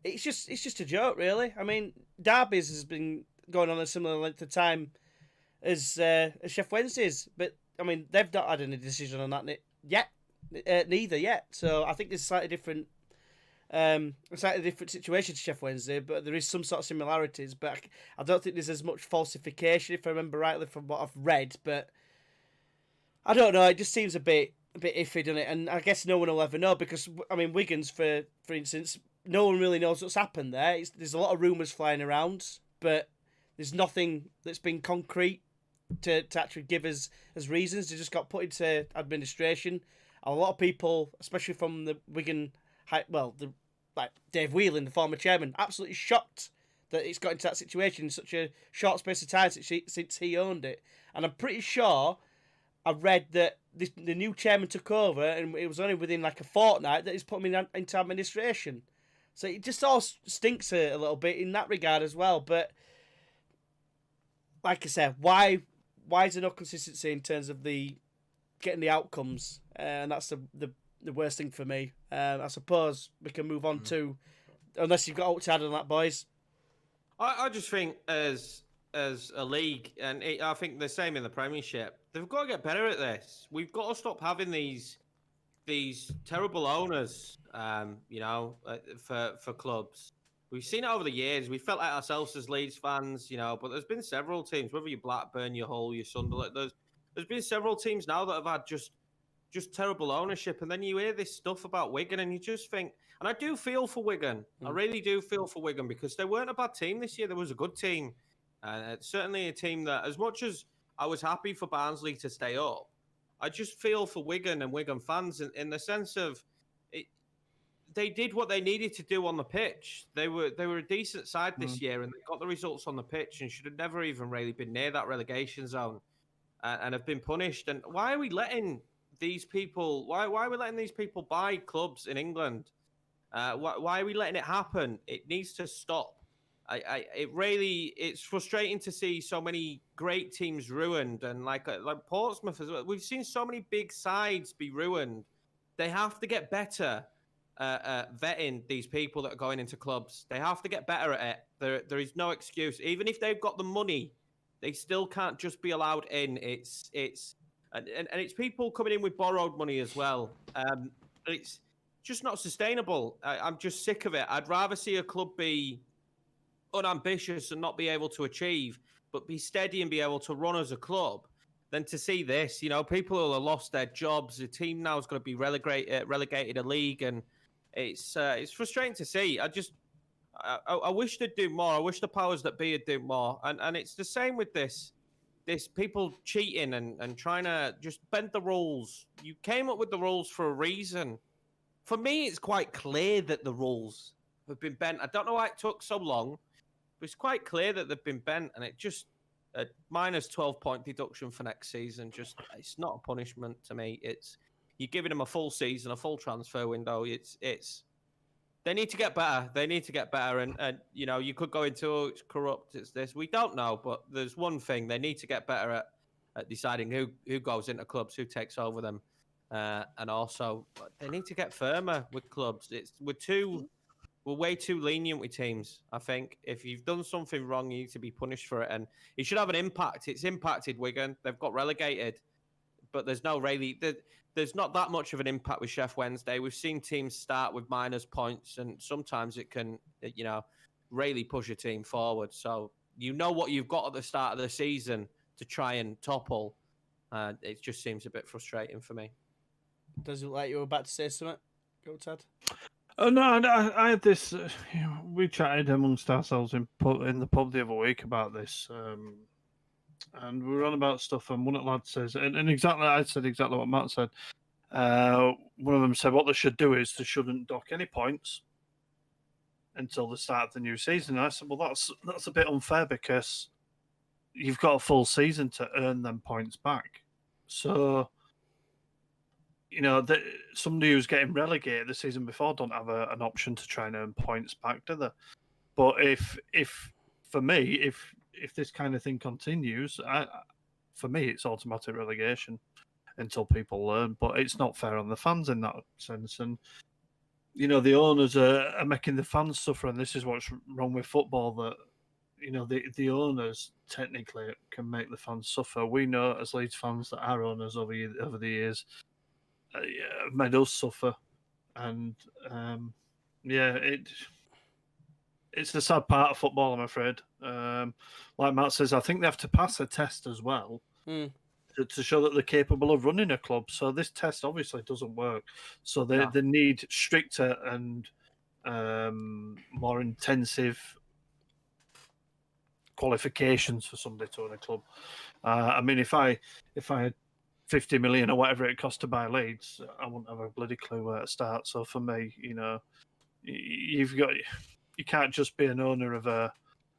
It's just a joke, really. I mean, Derby's has been going on a similar length of time as Sheffield Wednesday's, but I mean, they've not had any decision on that yet, neither yet. So I think there's a slightly different situation to Sheffield Wednesday, but there is some sort of similarities. But I don't think there's as much falsification, if I remember rightly from what I've read. But I don't know. It just seems a bit iffy, doesn't it? And I guess no one will ever know because I mean, Wigan's for instance. No one really knows what's happened there. There's a lot of rumours flying around, but there's nothing that's been concrete to actually give us as reasons. They just got put into administration. A lot of people, especially from the Wigan, like Dave Whelan, the former chairman, absolutely shocked that it's got into that situation in such a short space of time since he owned it. And I'm pretty sure I read that the new chairman took over, and it was only within like a fortnight that he's put him into administration. So it just all stinks a little bit in that regard as well. But like I said, why is there no consistency in terms of getting the outcomes? And that's the worst thing for me. I suppose we can move on to, unless you've got out to add on that, boys. I just think as a league, and I think the same in the Premiership, they've got to get better at this. We've got to stop having these terrible owners, for clubs. We've seen it over the years. We felt like ourselves as Leeds fans, but there's been several teams, whether you're Blackburn, your Hull, your Sunderland, there's been several teams now that have had just terrible ownership. And then you hear this stuff about Wigan and you just think, and I do feel for Wigan. I really do feel for Wigan because they weren't a bad team this year. There was a good team. Certainly a team that, as much as I was happy for Barnsley to stay up, I just feel for Wigan and Wigan fans in the sense of they did what they needed to do on the pitch. They were a decent side this year, and they got the results on the pitch and should have never even really been near that relegation zone, and have been punished. And why are we letting these people? Why are we letting these people buy clubs in England? Why are we letting it happen? It needs to stop. It's frustrating to see so many great teams ruined, and like Portsmouth as well. We've seen so many big sides be ruined. They have to get better at vetting these people that are going into clubs. They have to get better at it. There is no excuse. Even if they've got the money, they still can't just be allowed in. It's people coming in with borrowed money as well. It's just not sustainable. I'm just sick of it. I'd rather see a club be unambitious and not be able to achieve, but be steady and be able to run as a club, than to see this. People who have lost their jobs. The team now is going to be relegated a league, and it's frustrating to see. I wish they'd do more. I wish the powers that be would do more. And it's the same with this people cheating and trying to just bend the rules. You came up with the rules for a reason. For me, it's quite clear that the rules have been bent. I don't know why it took so long, but it's quite clear that they've been bent, and it just a minus 12-point deduction for next season. Just, it's not a punishment to me. It's, you're giving them a full season, a full transfer window. They need to get better. They need to get better. And you could go into, oh, it's corrupt, it's this. We don't know, but there's one thing. They need to get better at deciding who goes into clubs, who takes over them. And also, they need to get firmer with clubs. We're way too lenient with teams, I think. If you've done something wrong, you need to be punished for it. And it should have an impact. It's impacted Wigan. They've got relegated. But there's not that much of an impact with Sheff Wednesday. We've seen teams start with minus points, and sometimes it can, really push a team forward. So what you've got at the start of the season to try and topple. It just seems a bit frustrating for me. Does it look like you were about to say something? Go, Ted. Oh no, I had this. We chatted amongst ourselves in the pub the other week about this, and we were on about stuff. And one of the lads says, and exactly, I said exactly what Matt said. One of them said what they should do is they shouldn't dock any points until the start of the new season. And I said, well, that's a bit unfair because you've got a full season to earn them points back. So, somebody who's getting relegated the season before don't have an option to try and earn points back, do they? But if for me, if this kind of thing continues, for me, it's automatic relegation until people learn. But it's not fair on the fans in that sense. And, the owners are making the fans suffer. And this is what's wrong with football, that, the owners technically can make the fans suffer. We know as Leeds fans that our owners over the years made us suffer. And, it's a sad part of football, I'm afraid. Like Matt says, I think they have to pass a test as well to show that they're capable of running a club. So this test obviously doesn't work. So they need stricter and more intensive qualifications for somebody to own a club. I mean, if I had 50 million or whatever it cost to buy Leeds, I wouldn't have a bloody clue where to start. So for me, you can't just be an owner of a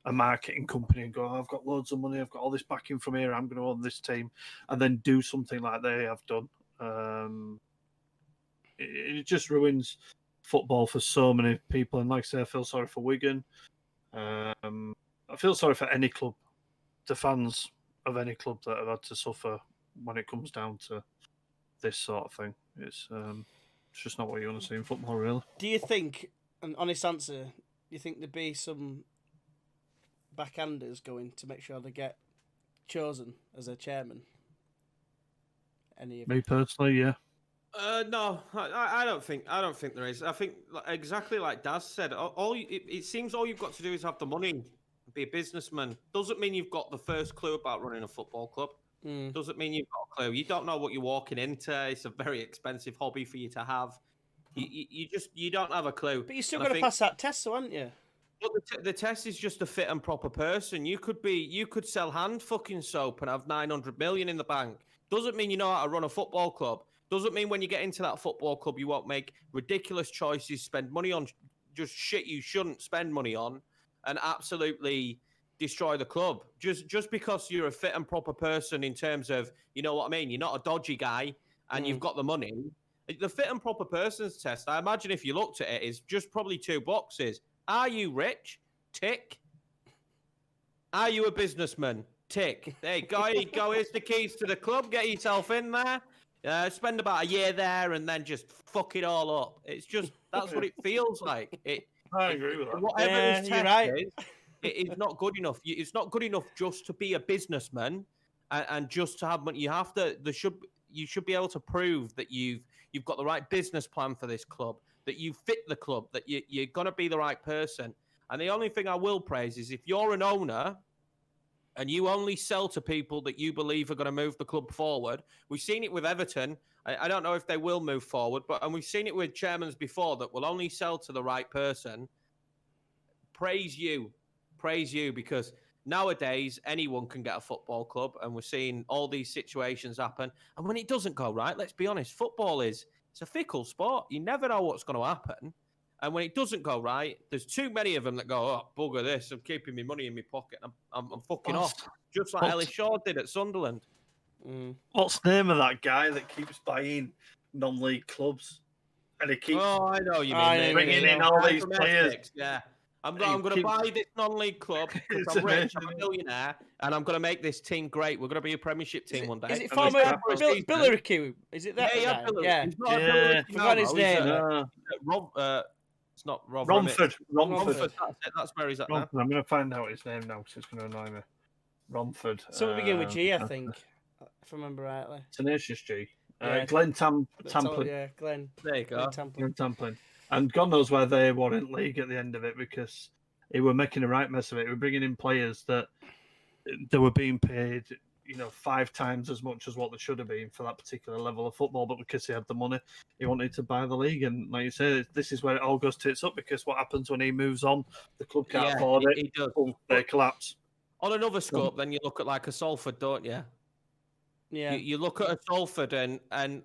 a marketing company and go, I've got loads of money, I've got all this backing from here, I'm going to own this team, and then do something like they have done. It just ruins football for so many people. And like I say, I feel sorry for Wigan. I feel sorry for any club, the fans of any club that have had to suffer when it comes down to this sort of thing. It's just not what you want to see in football, really. Do you think, an honest answer, do you think there'd be some backhanders going to make sure they get chosen as a chairman? Any of Me personally, yeah. No, I don't think there is. I think exactly like Daz said. It seems all you've got to do is have the money, be a businessman. Doesn't mean you've got the first clue about running a football club. Doesn't mean you've got a clue. You don't know what you're walking into. It's a very expensive hobby for you to have. You don't have a clue. But you're still going to pass that test, so aren't you? But the test is just a fit and proper person. You could sell hand fucking soap and have 900 million in the bank. Doesn't mean you know how to run a football club. Doesn't mean when you get into that football club you won't make ridiculous choices, spend money on just shit you shouldn't spend money on, and absolutely destroy the club. Just because you're a fit and proper person in terms of, you know what I mean? You're not a dodgy guy and you've got the money. The fit and proper person's test, I imagine if you looked at it, is just probably 2 boxes. Are you rich? Tick. Are you a businessman? Tick. There you go. Here's the keys to the club. Get yourself in there. Spend about a year there and then just fuck it all up. It's just, that's what it feels like. I agree with that. Whatever you're right. it is not good enough. It's not good enough just to be a businessman and just to have money. You should be able to prove that you've got the right business plan for this club, that you fit the club, that you're going to be the right person. And the only thing I will praise is if you're an owner and you only sell to people that you believe are going to move the club forward. We've seen it with Everton. I don't know if they will move forward, and we've seen it with chairmans before that will only sell to the right person. Praise you, because nowadays anyone can get a football club, and we're seeing all these situations happen. And when it doesn't go right, let's be honest, football it's a fickle sport. You never know what's going to happen. And when it doesn't go right, there's too many of them that go, oh, bugger this, I'm keeping my money in my pocket, I'm fucking off. Just like Ellis Shaw did at Sunderland. What's the name of that guy that keeps buying non-league clubs? And he keeps I know you mean. Bringing in all these players. Yeah. I'm going to buy this non-league club because I'm rich, I'm a millionaire, and I'm going to make this team great. We're going to be a Premiership team one day. Is it former Billericay? Is it that guy? Yeah. I forgot his name. It's not Rob. Romford. That's where he's at now. I'm going to find out his name now because it's going to annoy me. Romford. So we begin with G, I think, if I remember rightly. Tenacious G. Glenn Tamplin. Yeah, Glenn. There you go. Glenn Tamplin. And God knows why they weren't league at the end of it, because they were making a right mess of it. They were bringing in players that they were being paid, 5 times as much as what they should have been for that particular level of football. But because he had the money, he wanted to buy the league. And like you say, this is where it all goes tits up, because what happens when he moves on? The club can't afford it. He does. They collapse. On another scope, then you look at like a Salford, don't you? Yeah. You look at a Salford and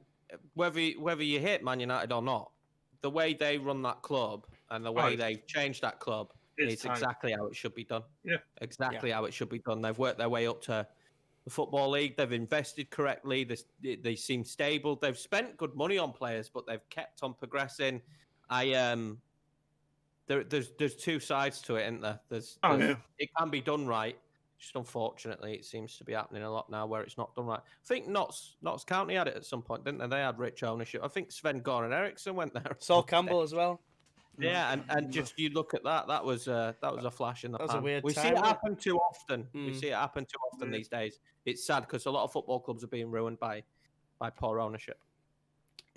whether you hate Man United or not, the way they run that club and the way they've changed that club is exactly how it should be done. Yeah. Exactly how it should be done. They've worked their way up to the Football League. They've invested correctly. They seem stable. They've spent good money on players, but they've kept on progressing. There's 2 sides to it, isn't there? It can be done right. Just unfortunately, it seems to be happening a lot now where it's not done right. I think Notts County had it at some point, didn't they? They had rich ownership. I think Sven-Goran Eriksson went there. Saul Campbell as well. Yeah, and just you look at that. That was a flash in the pan. That was a weird We time, see it wasn't happen too often. We see it happen too often these days. It's sad because a lot of football clubs are being ruined by poor ownership.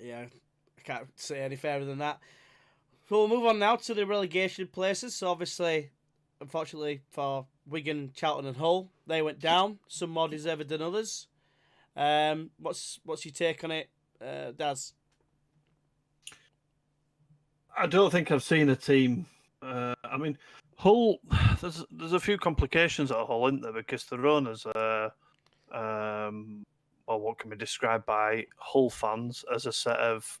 Yeah, I can't say any fairer than that. So we'll move on now to the relegation places. So obviously, unfortunately for Wigan, Charlton and Hull, they went down. Some more deserved than others. What's your take on it, Daz? I don't think I've seen a team. Hull. There's a few complications at Hull, isn't there? Because the owners are, what can be described by Hull fans as a set of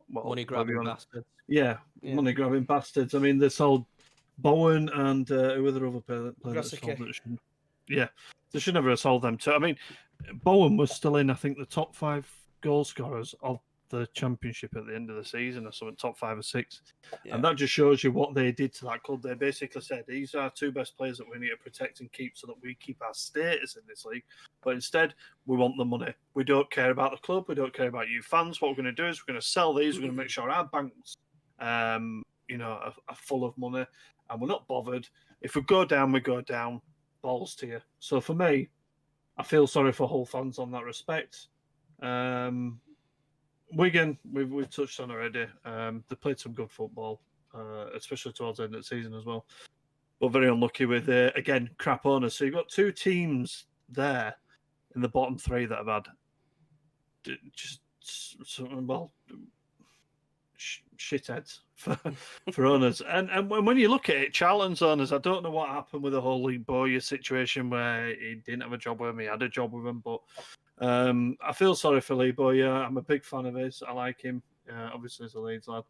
money grabbing bastards. Yeah, money grabbing bastards. I mean, they sold Bowen and who were the other player that Grosicki. sold that shouldn't? Yeah, they should never have sold them too. I mean, Bowen was still in, I think, the top 5 goal scorers of the championship at the end of the season, or something, top 5 or 6. Yeah. And that just shows you what they did to that club. They basically said, these are our 2 best players that we need to protect and keep so that we keep our status in this league. But instead, we want the money. We don't care about the club. We don't care about you fans. What we're going to do is we're going to sell these. We're going to make sure our banks, are full of money. And we're not bothered. If we go down, we go down. Balls to you. So for me, I feel sorry for Hull fans on that respect. Wigan, we've touched on already. They played some good football, especially towards the end of the season as well. But very unlucky with, again, crap owners. So you've got 2 teams there in the bottom 3 that have had shitheads for owners. And when you look at it, Charlton's owners, I don't know what happened with the whole Lee Bowyer situation where he didn't have a job with him, he had a job with him, but I feel sorry for Lee Bowyer. I'm a big fan of his. I like him, obviously as a Leeds lad.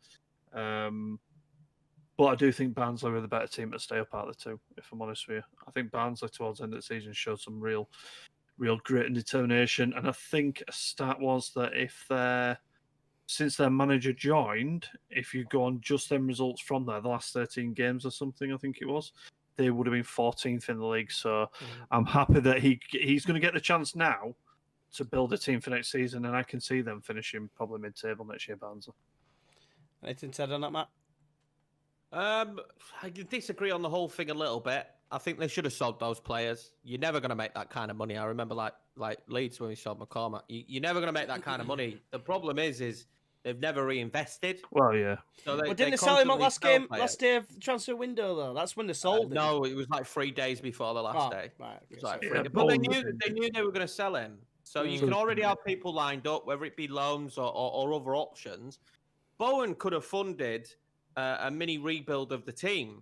But I do think Barnsley were the better team to stay up out of the 2, if I'm honest with you. I think Barnsley towards the end of the season showed some real grit and determination. And I think a stat was that since their manager joined, if you go on just them results from there, the last 13 games or something, I think it was, they would have been 14th in the league. So I'm happy that he's going to get the chance now to build a team for next season, and I can see them finishing probably mid-table next year, Barnsley. Anything said on that, Matt? I disagree on the whole thing a little bit. I think they should have sold those players. You're never going to make that kind of money. I remember like Leeds when we sold McCormack. You're never going to make that kind of money. The problem is they've never reinvested. Well, yeah. So Didn't they sell him on last day of the transfer window though? That's when they sold him. No, it was like 3 days before the last day. Right. It was like Yeah, but they knew they were going to sell him. So you can already have yeah. people lined up, whether it be loans or other options. Bowen could have funded a mini rebuild of the team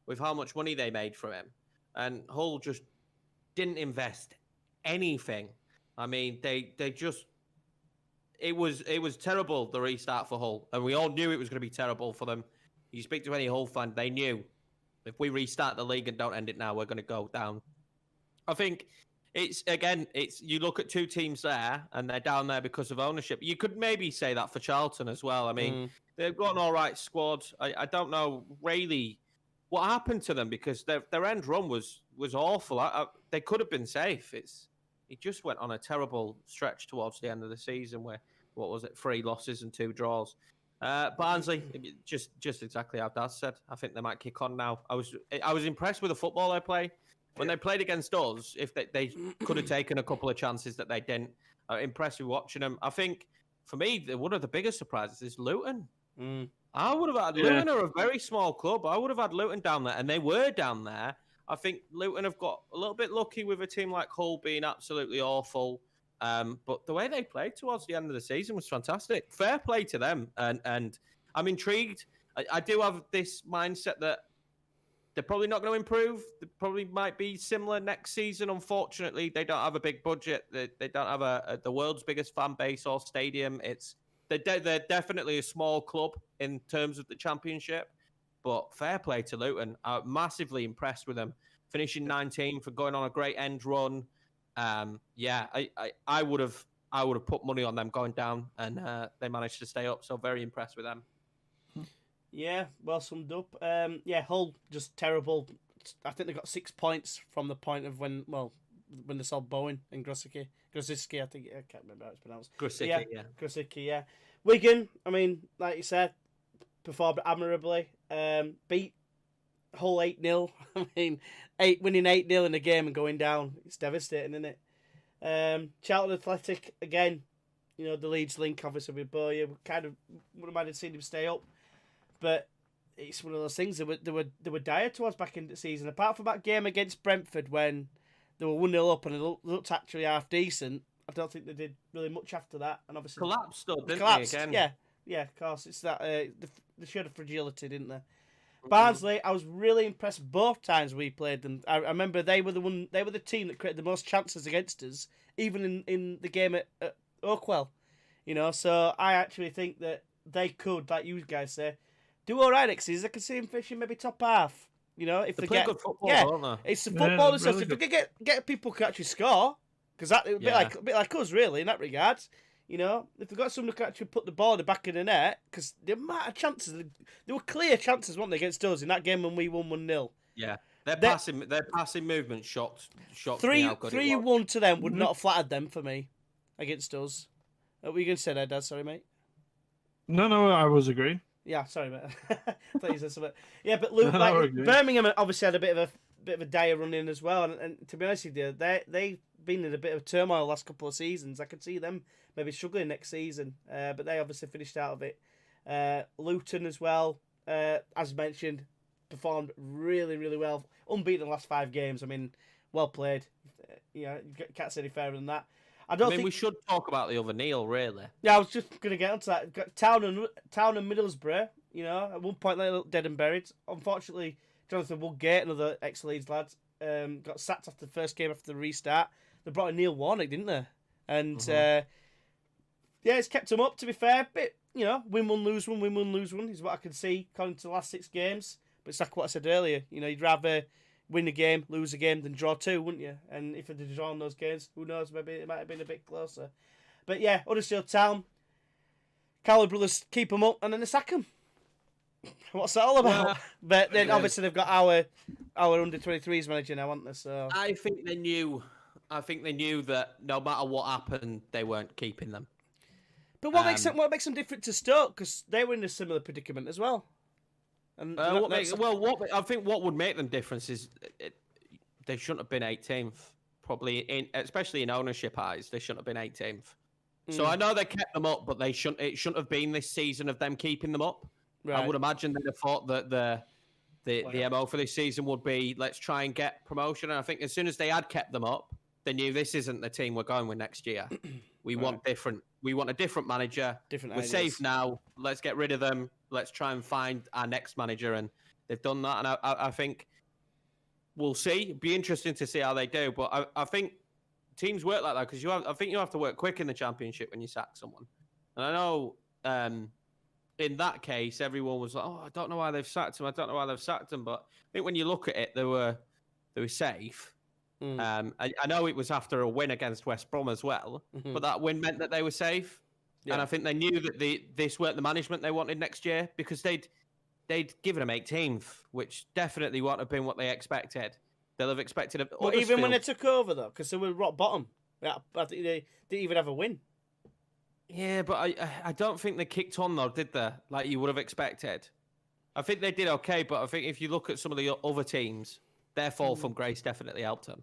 with how much money they made from him. And Hull just didn't invest anything. I mean, they just... It was terrible, the restart for Hull. And we all knew it was going to be terrible for them. You speak to any Hull fan, they knew. If we restart the league and don't end it now, we're going to go down. I think... It's you look at 2 teams there and they're down there because of ownership. You could maybe say that for Charlton as well. I mean, they've got an all right squad. I don't know really what happened to them because their end run was awful. They could have been safe. It just went on a terrible stretch towards the end of the season where, 3 losses and 2 draws. Barnsley, just exactly how Daz said. I think they might kick on now. I was impressed with the football they play. When they played against us, if they could have taken a couple of chances that they didn't, impressed with watching them. I think, for me, one of the biggest surprises is Luton. I would have had Luton are a very small club. I would have had Luton down there, and they were down there. I think Luton have got a little bit lucky with a team like Hull being absolutely awful. But the way they played towards the end of the season was fantastic. Fair play to them. And I'm intrigued. I do have this mindset that they're probably not going to improve. They probably might be similar next season. Unfortunately, they don't have a big budget. They don't have the world's biggest fan base or stadium. They're definitely a small club in terms of the championship. But fair play to Luton. I'm massively impressed with them. Finishing 19th for going on a great end run. I would have put money on them going down, and they managed to stay up. So very impressed with them. Yeah, well summed up. Hull just terrible. I think they got 6 points from the point of when they sold Bowen and Grosicki, I think, I can't remember how it's pronounced. Grosicki, yeah. Wigan, I mean, like you said, performed admirably. Beat Hull 8-0. I mean, winning 8-0 in a game and going down. It's devastating, isn't it? Charlton Athletic, again, the Leeds link, obviously, with Bowyer. Kind of would have minded seeing him stay up. But it's one of those things they were dire towards back in the season. Apart from that game against Brentford when they were 1-0 up and it looked actually half decent, I don't think they did really much after that. And obviously collapsed, didn't they? Again? Yeah, of course. It's that they showed a fragility, didn't they? Barnsley, I was really impressed both times we played them. I remember they were the team that created the most chances against us, even in the game at Oakwell. So I actually think that they could, like you guys say, do all right next season. I can see him fishing maybe top half. You know, if They they play get good football, yeah, don't they? it's the Yeah, football and they're stuff. really If they good. could get people who can actually score, because that a bit Yeah. like us really in that regard. You know, if they've got someone who can actually put the ball in the back of the net, because the amount of chances, there were clear chances, weren't they, against us in that game when we won 1-0. Yeah, They- their passing movement shocked me how good it was. 3-1 to them would Mhm. not have flattered them for me against us. What were you going to say there, Dad? Sorry, mate. No, I was agreeing. Yeah, sorry, mate. I thought you said something. Yeah, but Luke, No, like, we're good. Birmingham obviously had a bit of a dire run in as well, and to be honest with you, they've been in a bit of turmoil the last couple of seasons. I could see them maybe struggling next season, but they obviously finished out of it. Luton as well, as mentioned, performed really, really well, unbeaten in the last 5 games. I mean, well played. You know, you can't say any fairer than that. I think we should talk about the other Neil, really. Yeah, I was just going to get onto that. Got Town and Middlesbrough, you know, at one point they looked dead and buried. Unfortunately, Jonathan Woodgate, another ex-Leeds lad, got sacked after the first game after the restart. They brought in Neil Warnock, didn't they? And yeah, it's kept him up, to be fair. Bit, you know, win one, lose one is what I can see according to the last 6 games. But it's like what I said earlier. You know, you'd rather win a game, lose a game, than draw 2, wouldn't you? And if they'd drawn those games, who knows? Maybe it might have been a bit closer. But yeah, Huddersfield Town, Cowley brothers keep them up and then they sack them. What's that all about? Yeah. But then Yeah. obviously they've got our under-23s manager now, haven't they? So I think they knew that no matter what happened, they weren't keeping them. but what makes them different to Stoke? Because they were in a similar predicament as well. And I think what would make them difference is they shouldn't have been 18th. Probably especially in ownership eyes, they shouldn't have been 18th. So I know they kept them up, but it shouldn't have been this season of them keeping them up. right. I would imagine they'd have thought that the MO for this season would be let's try and get promotion. And I think as soon as they had kept them up, they knew this isn't the team we're going with next year. We want different. We want a different manager. Different We're ideas. safe now. Let's get rid of them. Let's try and find our next manager. And they've done that. And I think we'll see. It'd be interesting to see how they do. But I think teams work like that because I think you have to work quick in the Championship when you sack someone. And I know in that case, everyone was like, "Oh, I don't know why they've sacked him. I don't know why they've sacked him." But I think when you look at it, they were safe. I know it was after a win against West Brom as well, but that win meant that they were safe. Yeah. And I think they knew that this weren't the management they wanted next year because they'd given them 18th, which definitely won't have been what they expected. They'll have expected a. Well, even when they took over though, because they were rock bottom. Yeah, I think they didn't even have a win. Yeah, but I don't think they kicked on though, did they? Like you would have expected. I think they did okay, but I think if you look at some of the other teams, their fall from grace definitely helped them.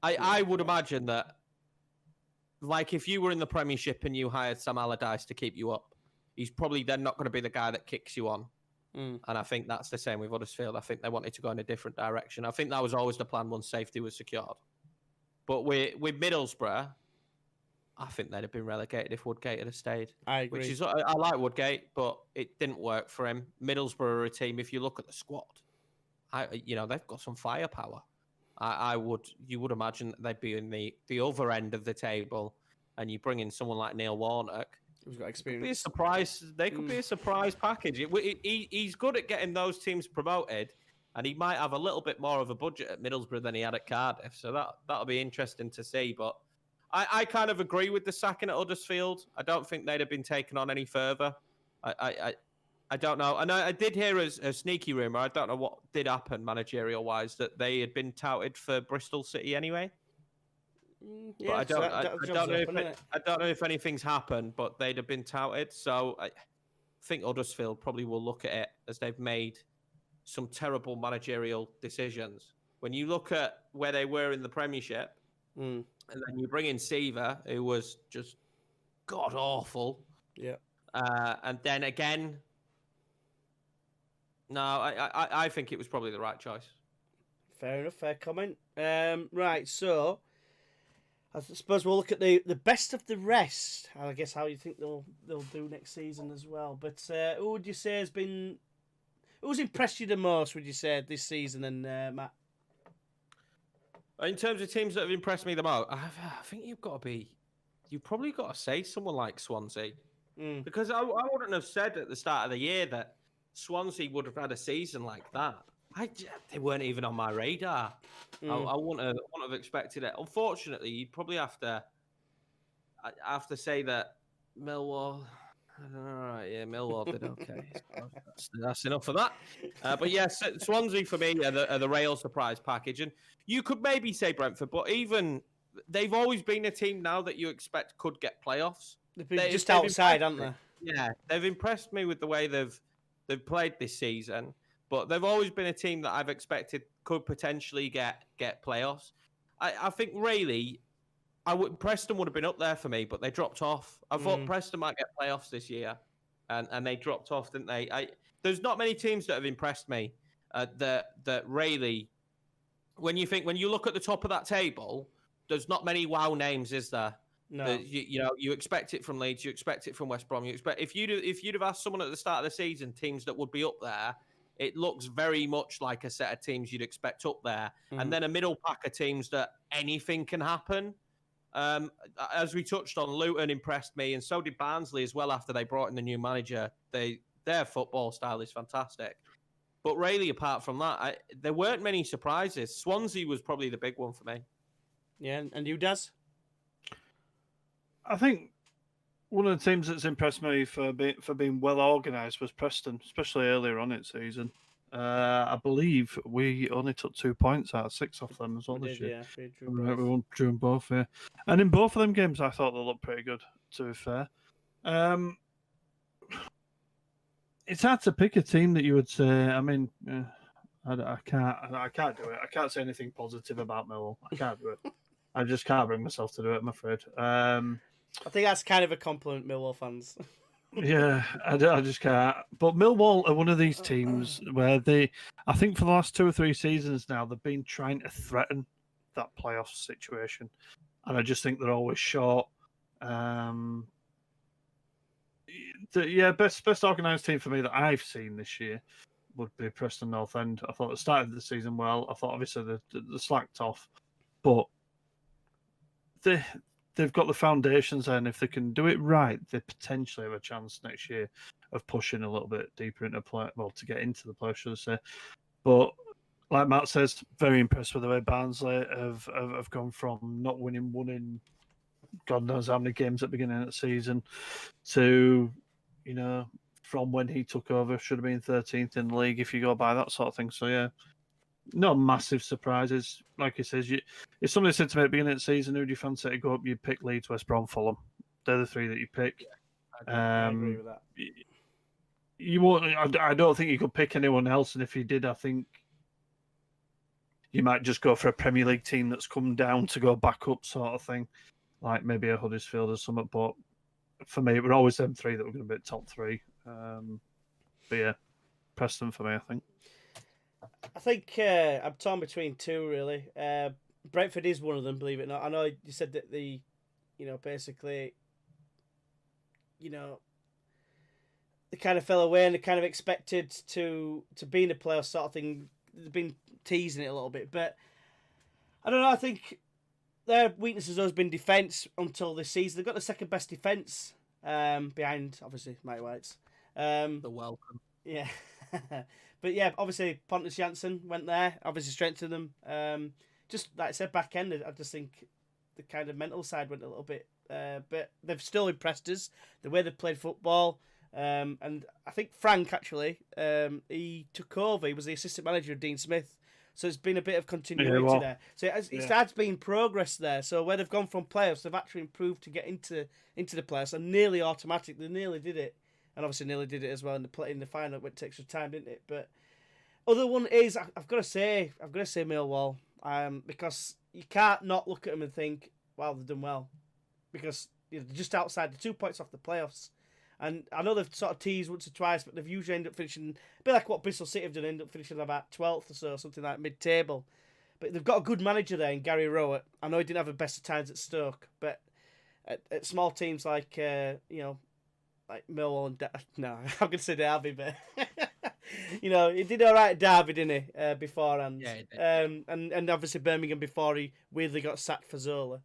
I would imagine that, like, if you were in the Premiership and you hired Sam Allardyce to keep you up, he's probably then not going to be the guy that kicks you on. And I think that's the same with Huddersfield. I think they wanted to go in a different direction. I think that was always the plan once safety was secured. But with Middlesbrough, I think they'd have been relegated if Woodgate had stayed. I agree. Which is, I like Woodgate, but it didn't work for him. Middlesbrough are a team, if you look at the squad, they've got some firepower. You would imagine that they'd be in the other end of the table, and you bring in someone like Neil Warnock. Who's got Be a experience? surprise. They could be a surprise package. He's good at getting those teams promoted, and he might have a little bit more of a budget at Middlesbrough than he had at Cardiff. So that'll be interesting to see. But I kind of agree with the sacking at Huddersfield. I don't think they'd have been taken on any further. I don't know. And I did hear a sneaky rumour. I don't know what did happen managerial-wise, that they had been touted for Bristol City anyway. Yeah, But I don't know if anything's happened, but they'd have been touted. So I think Huddersfield probably will look at it as they've made some terrible managerial decisions. When you look at where they were in the Premiership, and then you bring in Seaver, who was just god-awful. Yeah. And then again... No, I think it was probably the right choice. Fair enough, fair comment. Right, so I suppose we'll look at the best of the rest. I guess how you think they'll do next season as well. But who would you say who's impressed you the most? Would you say this season? And Matt, in terms of teams that have impressed me the most, I think you've probably got to say someone like Swansea, because I wouldn't have said at the start of the year that Swansea would have had a season like that. They weren't even on my radar. Mm. I wouldn't have expected it. Unfortunately, you'd probably have to say that Millwall. All right, yeah, Millwall did okay. So that's enough of that. But yes, Swansea for me are the real surprise package, and you could maybe say Brentford, but even they've always been a team now that you expect could get playoffs. They've been just outside, impressed haven't they? Yeah, they've impressed me with the way they've played this season. But they've always been a team that I've expected could potentially get playoffs. I think really, Preston would have been up there for me, but they dropped off. I thought Preston might get playoffs this year, and they dropped off, didn't they? There's not many teams that have impressed me that really, when you look at the top of that table, there's not many wow names, is there? No. You expect it from Leeds, you expect it from West Brom. You expect if you'd have asked someone at the start of the season teams that would be up there, it looks very much like a set of teams you'd expect up there, and then a middle pack of teams that anything can happen. As we touched on, Luton impressed me, and so did Barnsley as well after they brought in the new manager. Their football style is fantastic. But really, apart from that, there weren't many surprises. Swansea was probably the big one for me. Yeah, and you, Daz? I think one of the teams that's impressed me for being well organised was Preston, especially earlier on in the season. I believe we only took 2 points out of 6 off them as well this year. Yeah, We won during both, yeah. And in both of them games, I thought they looked pretty good, to be fair. It's hard to pick a team that you would say. I mean, I can't do it. I can't say anything positive about Millwall. I can't do it. I just can't bring myself to do it, I'm afraid. I think that's kind of a compliment, Millwall fans. Yeah, I just can't. But Millwall are one of these teams where I think for the last 2 or 3 seasons now, they've been trying to threaten that playoff situation. And I just think they're always short. Best organised team for me that I've seen this year would be Preston North End. I thought they started the season well. I thought obviously they slacked off. But they've got the foundations there, and if they can do it right, they potentially have a chance next year of pushing a little bit deeper into play. Well, to get into the play, should I say? But like Matt says, very impressed with the way Barnsley have gone from not winning one in God knows how many games at the beginning of the season to, from when he took over, should have been 13th in the league if you go by that sort of thing. So yeah. No massive surprises. Like he says, if somebody said to me at the beginning of the season, who do you fancy to go up, you'd pick Leeds, West Brom, Fulham. They're the 3 that you pick. I agree with that. You won't. I don't think you could pick anyone else, and if you did, I think you might just go for a Premier League team that's come down to go back up, sort of thing, like maybe a Huddersfield or something. But for me, it were always them 3 that were going to be top 3. But yeah, Preston for me, I think. I think I'm torn between 2 really. Brentford is one of them, believe it or not. I know you said that basically, they kind of fell away and they kind of expected to be in the playoffs sort of thing. They've been teasing it a little bit, but I don't know. I think their weakness has always been defence until this season. They've got the second best defence behind, obviously, Matty White's. The welcome. Yeah. But yeah, obviously Pontus Jansson went there, obviously strengthened them. Just like I said, back end, I just think the kind of mental side went a little bit, but they've still impressed us, the way they've played football. And I think Frank, actually, he took over, he was the assistant manager of Dean Smith, so it's been a bit of continuity there. So it has been progress there. So where they've gone from playoffs, they've actually improved to get into the playoffs, and nearly automatic, they nearly did it. And obviously nearly did it as well in the final. It went to extra time, didn't it? But other one is I've got to say Millwall, because you can't not look at them and think, wow, they've done well, because they're just outside the 2 points off the playoffs. And I know they've sort of teased once or twice, but they've usually ended up finishing a bit like what Bristol City have done, end up finishing about 12th or so, something like mid-table. But they've got a good manager there in Gary Rowett. I know he didn't have the best of times at Stoke, but at small teams like like Millwall and no, I'm going to say Derby, but he did all right at Derby, didn't he? Beforehand, yeah, he did. And obviously Birmingham before he weirdly got sacked for Zola.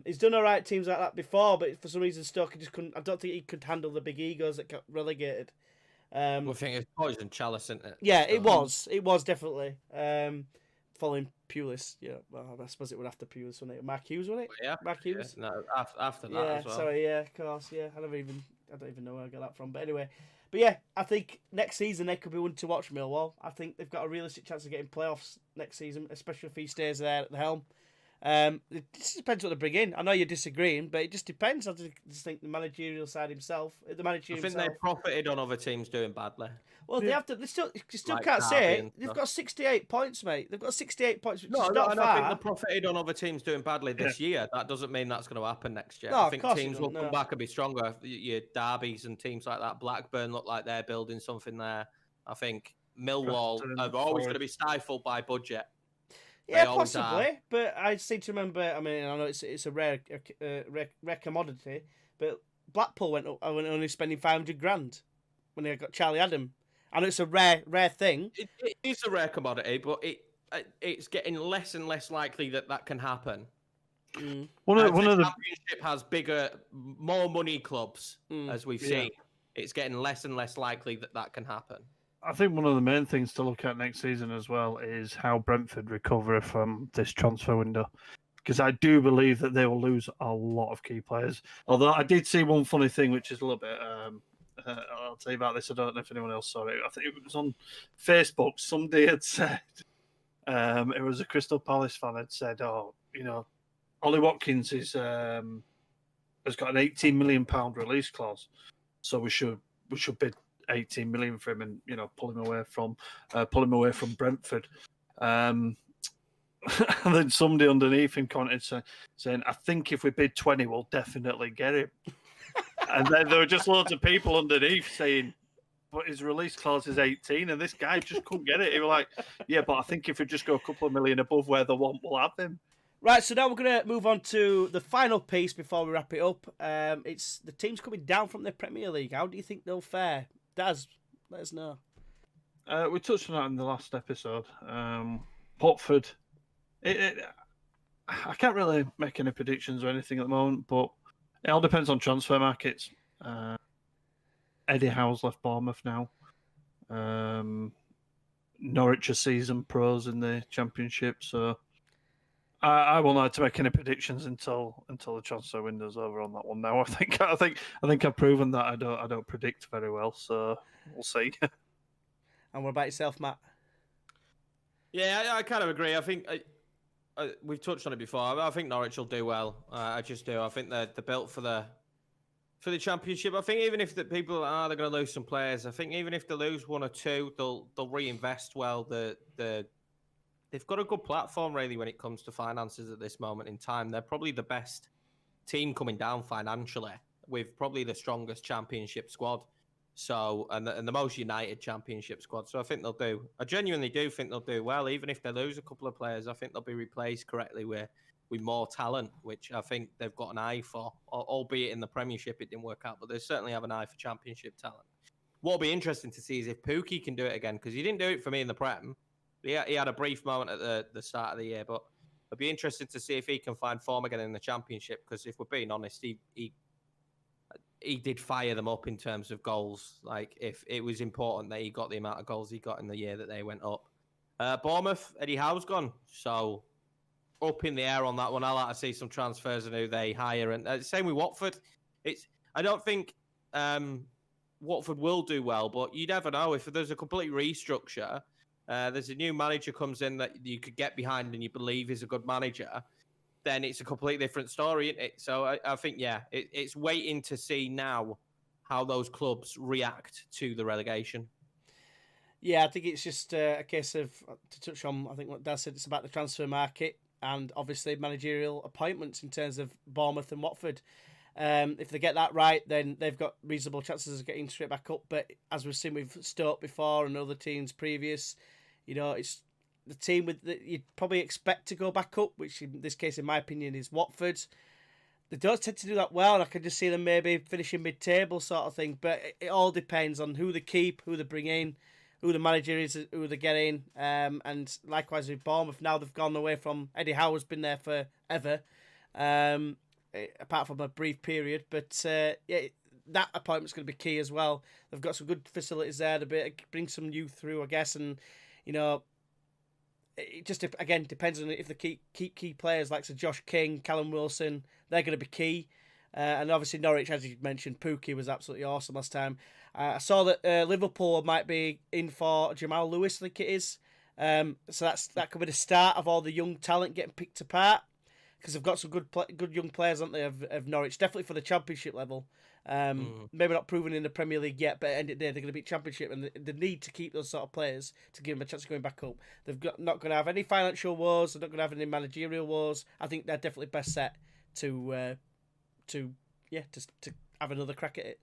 He's done all right at teams like that before, but for some reason Stoke just couldn't. I don't think he could handle the big egos that got relegated. I think it's poison chalice, isn't it? Yeah, So- it was. It was definitely. Following Pulis. Yeah, well, I suppose it would after Pulis, wasn't it? Mark Hughes, wasn't it? Yeah. Mark Hughes. Yeah, no, after that Yeah, as well. sorry, yeah, of course, yeah. I don't even know where I got that from. But anyway, I think next season they could be one to watch Millwall. I think they've got a realistic chance of getting playoffs next season, especially if he stays there at the helm. It just depends what they bring in. I know you're disagreeing, but it just depends. I just think the managerial side himself, the manager I think himself. they profited on other teams doing badly. Well, they have to. You still Like can't Derby say and they've stuff. got 68 points, mate. They've got 68 points, which No, is no, not and I think far. they profited on other teams doing badly this year. That doesn't mean that's going to happen next year. No, I of think course it teams will doesn't, come no. back and be stronger. Your Derbies and teams like that. Blackburn look like they're building something there. I think Millwall Preston, are always Forest. going to be stifled by budget. Yeah, They always possibly. But I seem to remember. I mean, I know it's a rare commodity, but Blackpool went only spending 500 grand when they got Charlie Adam. I know it's a rare thing. It is a rare commodity, but it's getting less and less likely that can happen. One As of the the championship has bigger, more money clubs, as we've seen. It's getting less and less likely that can happen. I think one of the main things to look at next season as well is how Brentford recover from this transfer window. Because I do believe that they will lose a lot of key players. Although I did see one funny thing, which is a little bit. I'll tell you about this. I don't know if anyone else saw it. I think it was on Facebook. Somebody had said, it was a Crystal Palace fan had said, "Oh, Ollie Watkins has got an £18 million release clause, so we should bid 18 million for him and pull him away from Brentford." And then somebody underneath him commented saying, "I think if we bid 20, we'll definitely get him." And then there were just loads of people underneath saying, "But his release clause is 18, and this guy just couldn't get it." He was like, "Yeah, but I think if we just go a couple of million above where they want, we'll have him." Right, so now we're going to move on to the final piece before we wrap it up. It's the teams coming down from the Premier League. How do you think they'll fare? Daz, let us know. We touched on that in the last episode. Watford. I can't really make any predictions or anything at the moment, but it all depends on transfer markets. Eddie Howe's left Bournemouth now. Norwich are season pros in the Championship, so I won't like to make any predictions until the transfer window's over on that one. Now I think I've proven that I don't predict very well, so we'll see. And what about yourself, Matt? Yeah, I kind of agree. I think we've touched on it before. I think Norwich will do well. I just do. I think they're built for the Championship. I think even if the people they're going to lose some players, I think even if they lose one or two, they'll reinvest well. They've got a good platform really when it comes to finances at this moment in time. They're probably the best team coming down financially, with probably the strongest Championship squad. So and the most united Championship squad. So I genuinely do think they'll do well. Even if they lose a couple of players, I think they'll be replaced correctly with more talent, which I think they've got an eye for. Albeit in the Premiership it didn't work out, but they certainly have an eye for Championship talent. What'll be interesting to see is if Pookie can do it again, because he didn't do it for me in the Prem. He had a brief moment at the start of the year, but it'll be interesting to see if he can find form again in the Championship, because if we're being honest, he did fire them up in terms of goals. Like, if it was important that he got the amount of goals he got in the year that they went up. Bournemouth, Eddie Howe's gone, so up in the air on that one. I like to see some transfers and who they hire. And same with Watford. I don't think Watford will do well, but you never know. If there's a complete restructure, there's a new manager comes in that you could get behind and you believe is a good manager, then it's a completely different story, isn't it? So I think, it's waiting to see now how those clubs react to the relegation. Yeah, I think it's just a case of, to touch on, I think what Daz said, it's about the transfer market and obviously managerial appointments in terms of Bournemouth and Watford. If they get that right, then they've got reasonable chances of getting straight back up. But as we've seen with Stoke before and other teams previous, it's the team that you'd probably expect to go back up, which in this case, in my opinion, is Watford. They don't tend to do that well. I can just see them maybe finishing mid-table sort of thing. But it all depends on who they keep, who they bring in, who the manager is, who they get in. And likewise with Bournemouth, now they've gone away from Eddie Howe's been there forever, apart from a brief period. But that appointment's going to be key as well. They've got some good facilities there to bring some youth through, I guess, and it just again depends on if they keep key players like Josh King, Callum Wilson. They're going to be key. And obviously Norwich, as you mentioned, Pookie was absolutely awesome last time. I saw that Liverpool might be in for Jamal Lewis, I think it is. So that could be the start of all the young talent getting picked apart, because they've got some good young players, haven't they, of Norwich, definitely for the Championship level. Maybe not proven in the Premier League yet, but at the end of the day, they're going to be Championship, and they need to keep those sort of players to give them a chance of going back up. Not going to have any financial woes. They're not going to have any managerial woes. I think they're definitely best set to have another crack at it.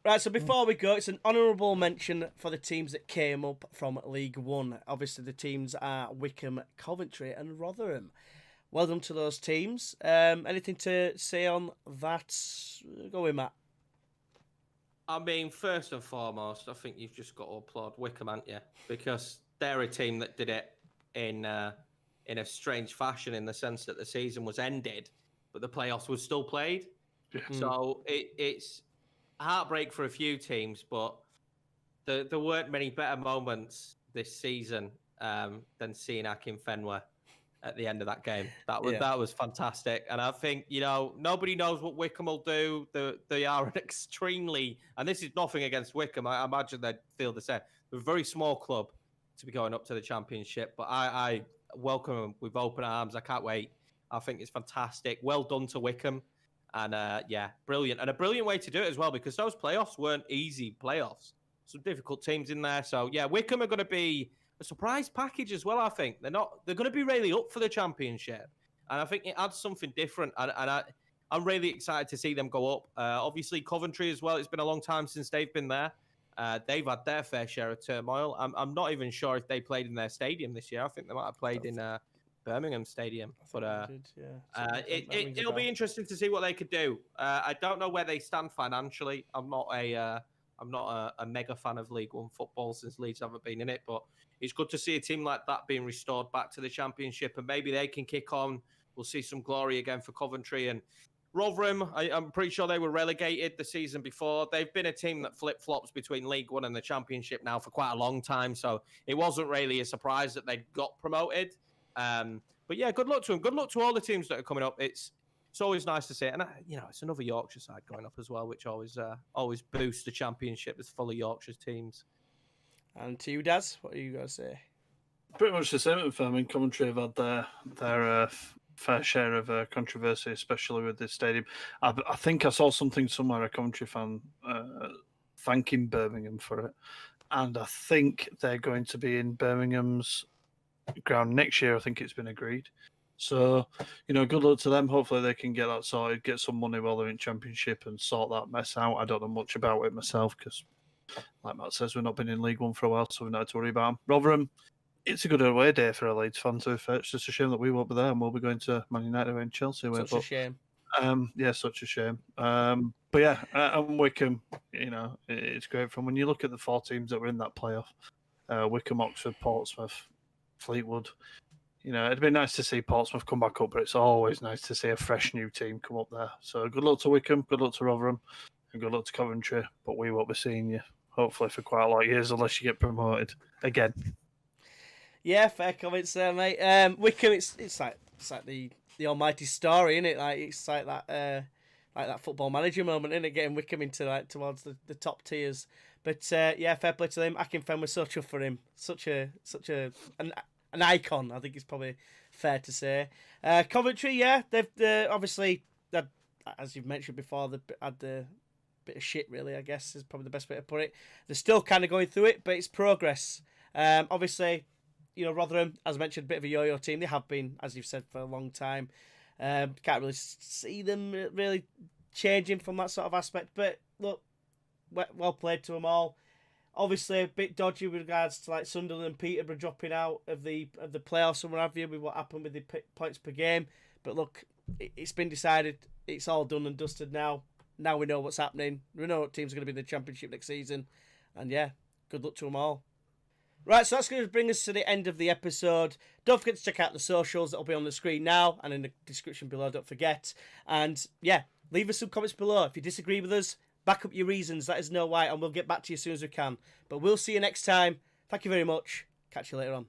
Right, so before we go, it's an honourable mention for the teams that came up from League One. Obviously, the teams are Wycombe, Coventry and Rotherham. Well done to those teams. Anything to say on that? Go with Matt. I mean, first and foremost, I think you've just got to applaud Wycombe, haven't you? Because they're a team that did it in a strange fashion, in the sense that the season was ended, but the playoffs were still played. Yeah. So it's a heartbreak for a few teams, but there weren't many better moments this season than seeing Akinfenwa at the end of that game. That was fantastic. And I think, nobody knows what Wycombe will do. They are an extremely, and this is nothing against Wycombe, I imagine they'd feel the same. They're a very small club to be going up to the Championship, but I welcome them with open arms. I can't wait. I think it's fantastic. Well done to Wycombe. And brilliant. And a brilliant way to do it as well, because those playoffs weren't easy playoffs. Some difficult teams in there. So, Wycombe are going to be a surprise package as well, I think. They're going to be really up for the Championship. And I think it adds something different. And I'm really excited to see them go up. Obviously, Coventry as well. It's been a long time since they've been there. They've had their fair share of turmoil. I'm not even sure if they played in their stadium this year. I think they might have played in Birmingham Stadium. But it'll be interesting to see what they could do. I don't know where they stand financially. I'm not a mega fan of League One football, since Leeds haven't been in it, but it's good to see a team like that being restored back to the Championship, and maybe they can kick on. We'll see some glory again for Coventry. And Rotherham, I'm pretty sure they were relegated the season before. They've been a team that flip-flops between League One and the Championship now for quite a long time, so it wasn't really a surprise that they got promoted. But good luck to them. Good luck to all the teams that are coming up. It's always nice to see it. And, it's another Yorkshire side going up as well, which always boosts the Championship. It's full of Yorkshire teams. And to you, Daz, what are you going to say? Pretty much the same. I mean, Coventry have had their fair share of controversy, especially with this stadium. I think I saw something somewhere, a Coventry fan thanking Birmingham for it. And I think they're going to be in Birmingham's ground next year. I think it's been agreed. So, good luck to them. Hopefully they can get that sorted, get some money while they're in Championship and sort that mess out. I don't know much about it myself because, like Matt says, we've not been in League One for a while, so we've not had to worry about them. Rotherham, it's a good away day for a Leeds fan, to be fair. It's just a shame that we won't be there and we'll be going to Man United and Chelsea. Such a shame. Such a shame. And Wycombe, it's great. From when you look at the four teams that were in that playoff, Wycombe, Oxford, Portsmouth, Fleetwood. It'd be nice to see Portsmouth come back up, but it's always nice to see a fresh new team come up there. So good luck to Wycombe, good luck to Rotherham, and good luck to Coventry. But we won't be seeing you, hopefully, for quite a lot of years, unless you get promoted again. Yeah, fair comments there, mate. Wycombe, it's like the almighty story, isn't it? Like it's like that Football Manager moment, isn't it? Getting Wycombe into towards the top tiers. But fair play to them. Akinfenwa was so chuffed for him. Such an icon, I think it's probably fair to say. Coventry, they've obviously, as you've mentioned before, they've had a bit of shit, really, I guess, is probably the best way to put it. They're still kind of going through it, but it's progress. Obviously, Rotherham, as I mentioned, a bit of a yo-yo team. They have been, as you've said, for a long time. Can't really see them really changing from that sort of aspect. But look, well played to them all. Obviously, a bit dodgy with regards to like Sunderland and Peterborough dropping out of the playoffs and what have you, with what happened with the points per game. But look, it's been decided. It's all done and dusted now. Now we know what's happening. We know what teams are going to be in the Championship next season. And good luck to them all. Right, so that's going to bring us to the end of the episode. Don't forget to check out the socials that will be on the screen now and in the description below. Don't forget. And leave us some comments below. If you disagree with us, Back up your reasons. Let us know why, and we'll get back to you as soon as we can. But we'll see you next time. Thank you very much. Catch you later on.